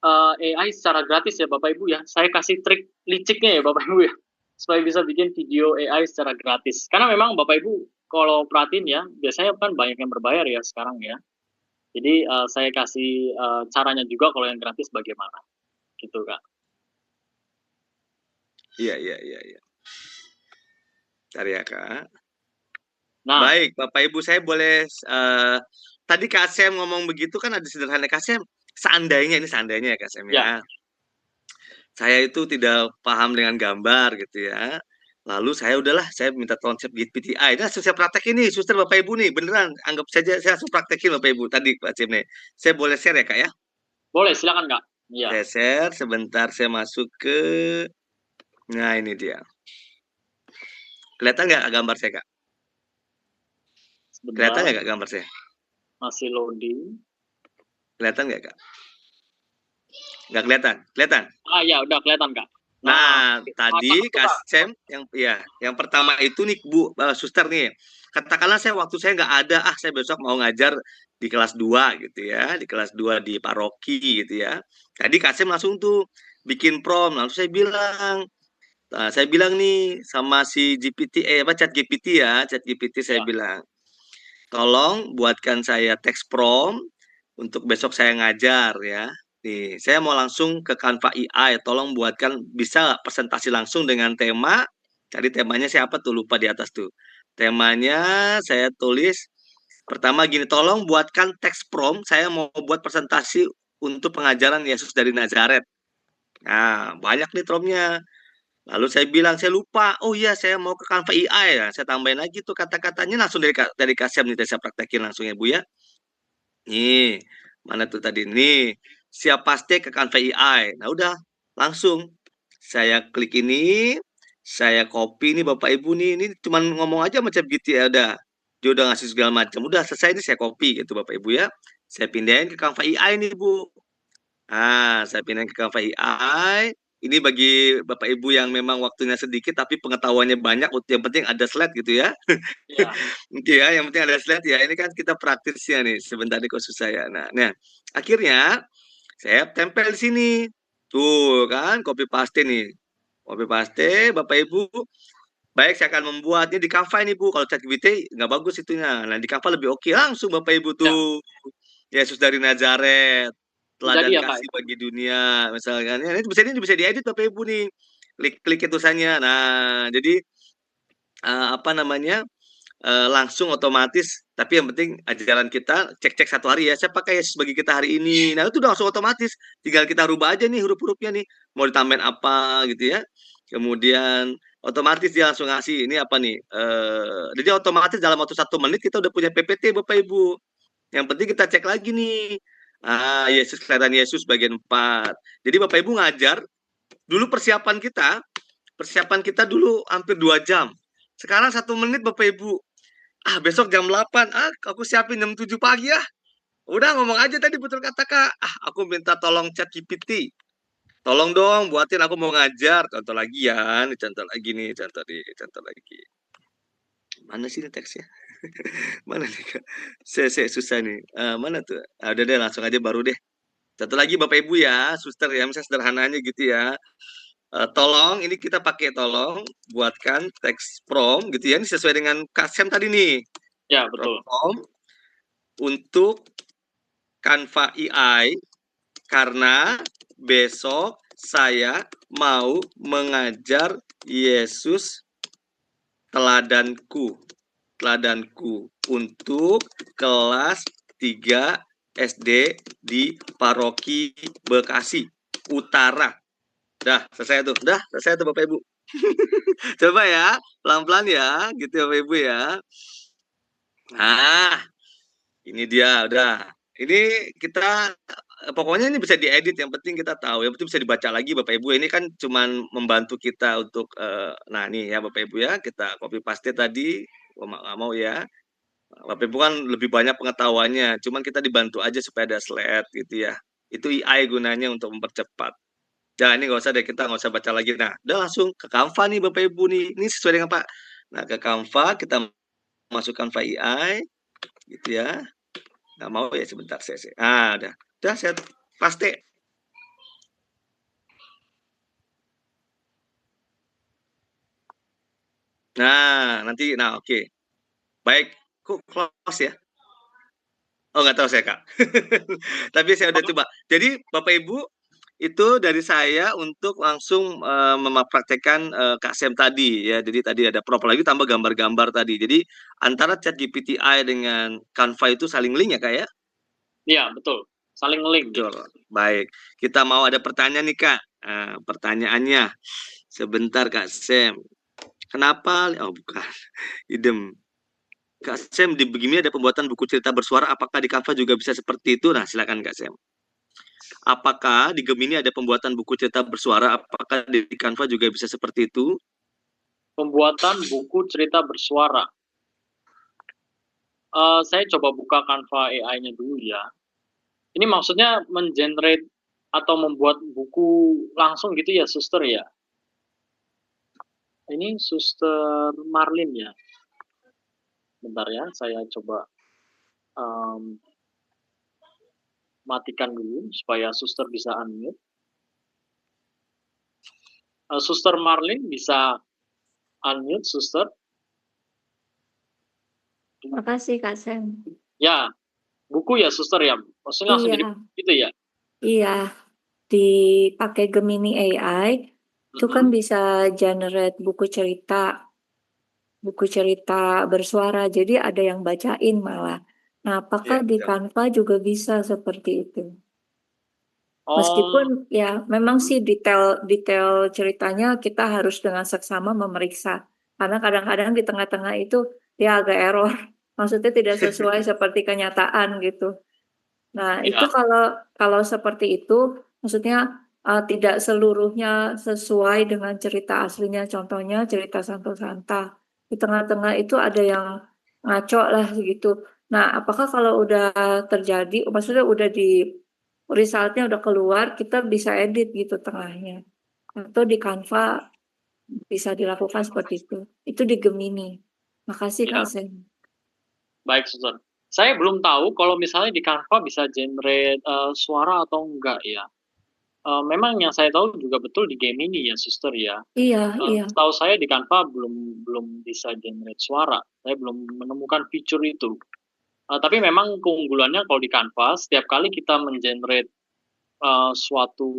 Speaker 2: AI secara gratis ya Bapak Ibu ya. Saya kasih trik liciknya ya Bapak Ibu ya. Supaya bisa bikin video AI secara gratis. Karena memang Bapak Ibu kalau perhatiin ya, biasanya kan banyak yang berbayar ya sekarang ya. Jadi saya kasih caranya juga kalau yang gratis bagaimana. Gitu Kak.
Speaker 1: Iya, iya, iya, iya. Bentar ya Kak.
Speaker 2: Nah,
Speaker 1: Baik, Bapak Ibu saya boleh tadi Kak Sem ngomong begitu kan ada sederhana Kak Sem. Seandainya ini seandainya ya Kak Sem
Speaker 2: ya,
Speaker 1: ya. Saya itu tidak paham dengan gambar gitu ya. Lalu saya udahlah saya minta tolong chat GPT. Nah, saya praktek ini, suster Bapak Ibu nih, beneran anggap saja saya langsung praktekin Bapak Ibu tadi Pak Cim nih. Saya boleh share ya Kak ya?
Speaker 2: boleh silakan Kak. Iya,
Speaker 1: Saya share sebentar saya masuk ke nah ini dia. Kelihatan nggak gambar saya Kak? Kelihatan
Speaker 2: sebentar
Speaker 1: nggak Kak gambar saya?
Speaker 2: masih loading.
Speaker 1: Kelihatan nggak Kak? Nggak kelihatan? Kelihatan?
Speaker 2: Ah ya, udah kelihatan Kak. Nah,
Speaker 1: Nah, tadi
Speaker 2: cakep tuh
Speaker 1: Kak
Speaker 2: Kak.
Speaker 1: Sem yang ya, yang pertama itu nih Bu, suster nih. Katakanlah saya waktu saya nggak ada, saya besok mau ngajar di kelas 2 gitu ya, di kelas 2 di paroki gitu ya. Tadi Kak Sem langsung tuh bikin prom, lalu saya bilang nih sama si GPT, apa chat GPT ya, chat GPT saya
Speaker 2: Ya,
Speaker 1: bilang, tolong buatkan saya teks prompt untuk besok saya ngajar ya. Nih, saya mau langsung ke Canva AI, tolong buatkan bisa nggak presentasi langsung dengan tema. Cari temanya siapa tuh lupa di atas tuh. Temanya saya tulis pertama gini, tolong buatkan teks prompt, saya mau buat presentasi untuk pengajaran Yesus dari Nazaret. Nah, banyak nih promptnya. Lalu saya bilang, saya lupa. Oh iya, saya mau ke Canva AI ya. Saya tambahin lagi tuh kata-katanya langsung dari Kasem nih, saya praktekin langsung ya Bu ya. Nih, mana tuh tadi nih? Siap pasti ke Canva AI. Nah, udah langsung saya klik ini, saya copy nih Bapak Ibu nih. Ini cuman ngomong aja macam gitu ya udah. Dia udah ngasih segala macam. Udah selesai nih saya copy gitu Bapak Ibu ya. Saya pindahin ke Canva AI nih Bu. Saya pindahin ke Canva AI. Ini bagi Bapak Ibu yang memang waktunya sedikit tapi pengetahuannya banyak, yang penting ada slide gitu ya.
Speaker 2: ya,
Speaker 1: Oke ya, yang penting ada slide ya. Ini kan kita praktisnya nih, sebentar di kursus saya. Nah, akhirnya saya tempel di sini. Tuh kan, copy paste nih. Copy paste, Bapak Ibu. Baik, saya akan membuatnya di Canva ini, Bu. Kalau ChatGPT nggak bagus itunya. Nah, di Canva lebih oke. Langsung Bapak Ibu
Speaker 2: ya.
Speaker 1: tuh. Yesus dari Nazaret,
Speaker 2: Jadi
Speaker 1: teladan
Speaker 2: ya Kak.
Speaker 1: kasih bagi dunia, misalkan. Ya, ini bisa diedit Bapak Ibu nih. Klik-klik tulisannya. Nah, jadi apa namanya? Langsung otomatis, tapi yang penting ajaran kita cek-cek satu hari ya, saya pakai Yesus bagi kita hari ini. Nah, itu udah langsung otomatis. Tinggal kita rubah aja nih huruf-hurufnya nih. Mau ditambahin apa gitu ya. Kemudian otomatis dia langsung ngasih ini apa nih. Jadi otomatis dalam waktu 1 menit kita udah punya PPT Bapak Ibu. Yang penting kita cek lagi nih. Yesus kelihatan Yesus bagian 4. Jadi Bapak Ibu ngajar, dulu persiapan kita dulu hampir 2 jam. Sekarang 1 menit Bapak Ibu. Besok jam 8. Aku siapin jam 7 pagi ya. Udah ngomong aja tadi betul kata Kak. Aku minta tolong chat GPT. Tolong dong buatin aku mau ngajar. Contoh lagi ya. Nih contoh lagi nih. Contoh lagi. Mana sih ini teksnya? Mana nih Kak? Saya susah nih. Mana tuh? Udah deh langsung aja baru deh. Satu lagi Bapak Ibu ya. Suster ya. Misalnya sederhananya gitu ya. Tolong ini kita pakai tolong buatkan teks prompt gitu ya. Ini sesuai dengan Kasem tadi nih.
Speaker 2: Ya, betul.
Speaker 1: Prompt untuk Canva AI karena besok saya mau mengajar Yesus teladanku untuk kelas 3 SD di Paroki Bekasi Utara. Selesai tuh Bapak Ibu. Coba ya, pelan-pelan ya, gitu ya Bapak Ibu ya. Nah, ini dia udah. Ini kita pokoknya ini bisa diedit, yang penting kita tahu, yang penting bisa dibaca lagi Bapak Ibu. Ini kan cuman membantu kita untuk nah nih ya Bapak Ibu ya, kita copy paste tadi, nggak mau ya. Bapak Ibu kan lebih banyak pengetahuannya, cuman kita dibantu aja supaya ada slide gitu ya. Itu AI gunanya untuk mempercepat. Jangan ini nggak usah deh, kita nggak usah baca lagi. Nah, udah langsung ke Canva nih Bapak Ibu nih. Ini sesuai dengan Pak. Nah, ke Canva kita masukkan file AI gitu ya. Nggak mau ya sebentar saya. Ah, udah saya paste. Nah, nanti, nah oke. Baik, kok close ya? Oh, nggak tahu saya, Kak. Tapi saya udah coba. Jadi, Bapak Ibu, itu dari saya untuk langsung mempraktekkan Kak Sem tadi ya. Jadi tadi ada prompt lagi tambah gambar-gambar tadi. Jadi antara ChatGPT AI dengan Canva itu saling link ya, Kak ya?
Speaker 2: Iya, betul. Saling link
Speaker 1: Betul.
Speaker 2: gitu.
Speaker 1: Baik. Kita mau ada pertanyaan nih, Kak. Pertanyaannya. Sebentar, Kak Sem. Kenapa? Oh, bukan. Idem. Kak Sem, di begini ada pembuatan buku cerita bersuara. Apakah di Canva juga bisa seperti itu? Nah, silakan Kak Sem. Apakah di Gemini ada pembuatan buku cerita bersuara? Apakah di Canva juga bisa seperti itu?
Speaker 2: Pembuatan buku cerita bersuara. Saya coba buka Canva AI-nya dulu ya. Ini maksudnya mengenerate atau membuat buku langsung gitu ya, Suster ya? Ini Suster Marlin ya. Bentar ya, saya coba matikan dulu supaya Suster bisa unmute. Suster Marlin bisa unmute, Suster?
Speaker 3: Terima kasih Kak Sam.
Speaker 2: Ya, buku ya, Suster ya? Maksudnya langsung jadi
Speaker 3: Iya,
Speaker 2: gitu ya?
Speaker 3: iya. Dipakai Gemini AI, itu kan bisa generate buku cerita bersuara. Jadi ada yang bacain malah. Nah, apakah
Speaker 1: Iya,
Speaker 3: di
Speaker 1: betul.
Speaker 3: Canva juga bisa seperti itu?
Speaker 2: Oh,
Speaker 3: Meskipun ya memang sih detail ceritanya kita harus dengan seksama memeriksa. Karena kadang-kadang di tengah-tengah itu dia agak error. Maksudnya tidak sesuai seperti kenyataan gitu. Nah, itu
Speaker 2: ya,
Speaker 3: kalau seperti itu, maksudnya tidak seluruhnya sesuai dengan cerita aslinya. Contohnya cerita Santo Santa. Di tengah-tengah itu ada yang ngaco lah gitu. Nah, apakah kalau udah terjadi, maksudnya udah di resultnya udah keluar, kita bisa edit gitu tengahnya. Atau di Canva bisa dilakukan seperti itu. Itu di Gemini. Makasih Kak
Speaker 2: ya,
Speaker 3: Sen.
Speaker 2: baik, Suster. Saya belum tahu kalau misalnya di Canva bisa generate suara atau enggak ya. Memang yang saya tahu juga betul di Gemini ya, Suster ya.
Speaker 3: Iya, iya.
Speaker 2: Setahu saya di Canva belum bisa generate suara. Saya belum menemukan fitur itu. Tapi memang keunggulannya kalau di Canva, setiap kali kita mengenerate suatu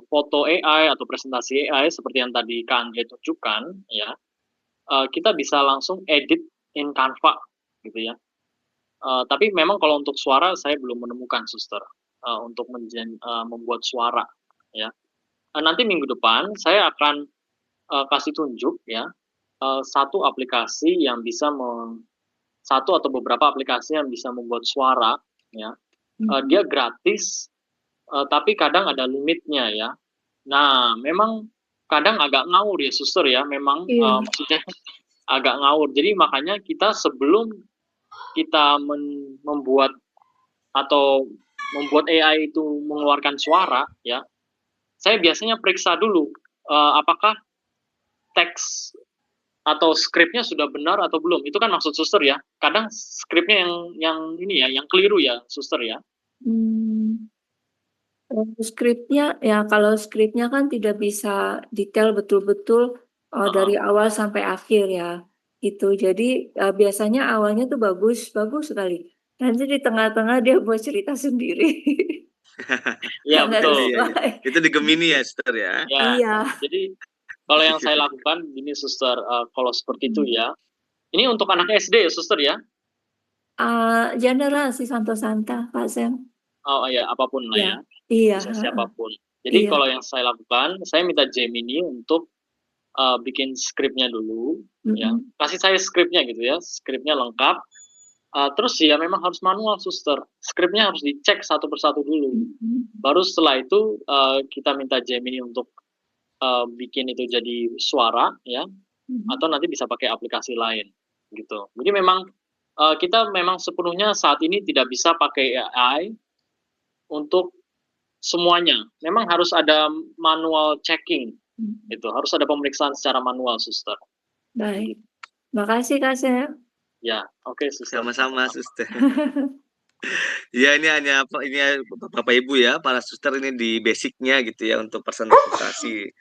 Speaker 2: foto AI atau presentasi AI seperti yang tadi Kak Andre tunjukkan, ya, kita bisa langsung edit in Canva, gitu ya. Tapi memang kalau untuk suara saya belum menemukan, Suster, untuk membuat suara, ya. Nanti minggu depan saya akan kasih tunjuk ya satu aplikasi yang bisa satu atau beberapa aplikasi yang bisa membuat suara ya. Dia gratis tapi kadang ada limitnya ya. Nah, memang kadang agak ngawur ya, Suster ya. Memang
Speaker 3: Iya.
Speaker 2: maksudnya agak ngawur. Jadi makanya kita sebelum kita membuat atau membuat AI itu mengeluarkan suara ya, saya biasanya periksa dulu apakah teks atau skripnya sudah benar atau belum. Itu kan maksud Suster ya. Kadang skripnya yang ini ya, yang keliru ya, Suster ya.
Speaker 3: Skripnya ya kalau skripnya kan tidak bisa detail betul-betul dari awal sampai akhir ya. Itu. Jadi biasanya awalnya tuh bagus sekali. Nanti di tengah-tengah dia buat cerita sendiri.
Speaker 2: Iya,
Speaker 3: Yang nggak
Speaker 2: betul.
Speaker 1: Iya, iya.
Speaker 3: sesuai.
Speaker 1: Itu di Gemini ya, Sister ya.
Speaker 2: Ya,
Speaker 3: Iya.
Speaker 2: jadi kalau yang saya lakukan gini, Suster, kalau seperti itu ya. Ini untuk anak SD ya, Suster ya.
Speaker 3: General sih Santo Santa, Pak Sam.
Speaker 2: Oh ya, apapun lah
Speaker 3: Iya,
Speaker 2: ya.
Speaker 3: iya,
Speaker 2: Bisa siapapun. Jadi
Speaker 3: iya.
Speaker 2: kalau yang saya lakukan, saya minta Gemini untuk bikin skripnya dulu, ya. Kasih saya skripnya gitu ya, skripnya lengkap. Terus ya memang harus manual, suster. Skripnya harus dicek satu persatu dulu. Baru setelah itu kita minta Gemini untuk bikin itu jadi suara, ya, atau nanti bisa pakai aplikasi lain, gitu. Jadi memang kita memang sepenuhnya saat ini tidak bisa pakai AI untuk semuanya. Memang harus ada manual checking, itu harus ada pemeriksaan secara manual, suster.
Speaker 3: Baik, makasih Kak Sam.
Speaker 2: Ya, oke, suster.
Speaker 1: Sama-sama, suster. Ya, ini hanya ini Bapak Ibu ya, para suster ini di basicnya gitu ya untuk presentasi.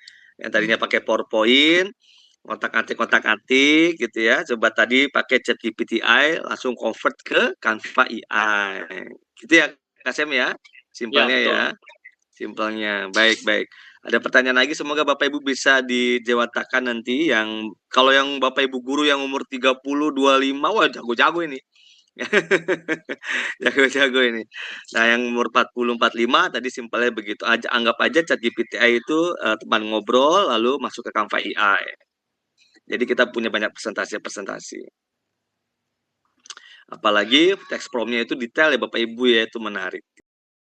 Speaker 1: Yang tadinya pakai PowerPoint, ngotak-atik gitu ya. Coba tadi pakai ChatGPT AI langsung convert ke Canva AI. Gitu ya, Kasem ya. Simpelnya
Speaker 2: betul.
Speaker 1: ya. Simpelnya. Baik. Ada pertanyaan lagi, semoga Bapak Ibu bisa dijawatakan nanti yang kalau yang Bapak Ibu guru yang umur 30, 25, wah jago-jago ini. Jago-jago ini. Nah, yang umur 40, 45 tadi simpelnya begitu aja. Anggap aja ChatGPT AI itu teman ngobrol lalu masuk ke Canva AI. Jadi kita punya banyak presentasi. Apalagi teks prompt-nya itu detail ya Bapak Ibu ya, itu menarik.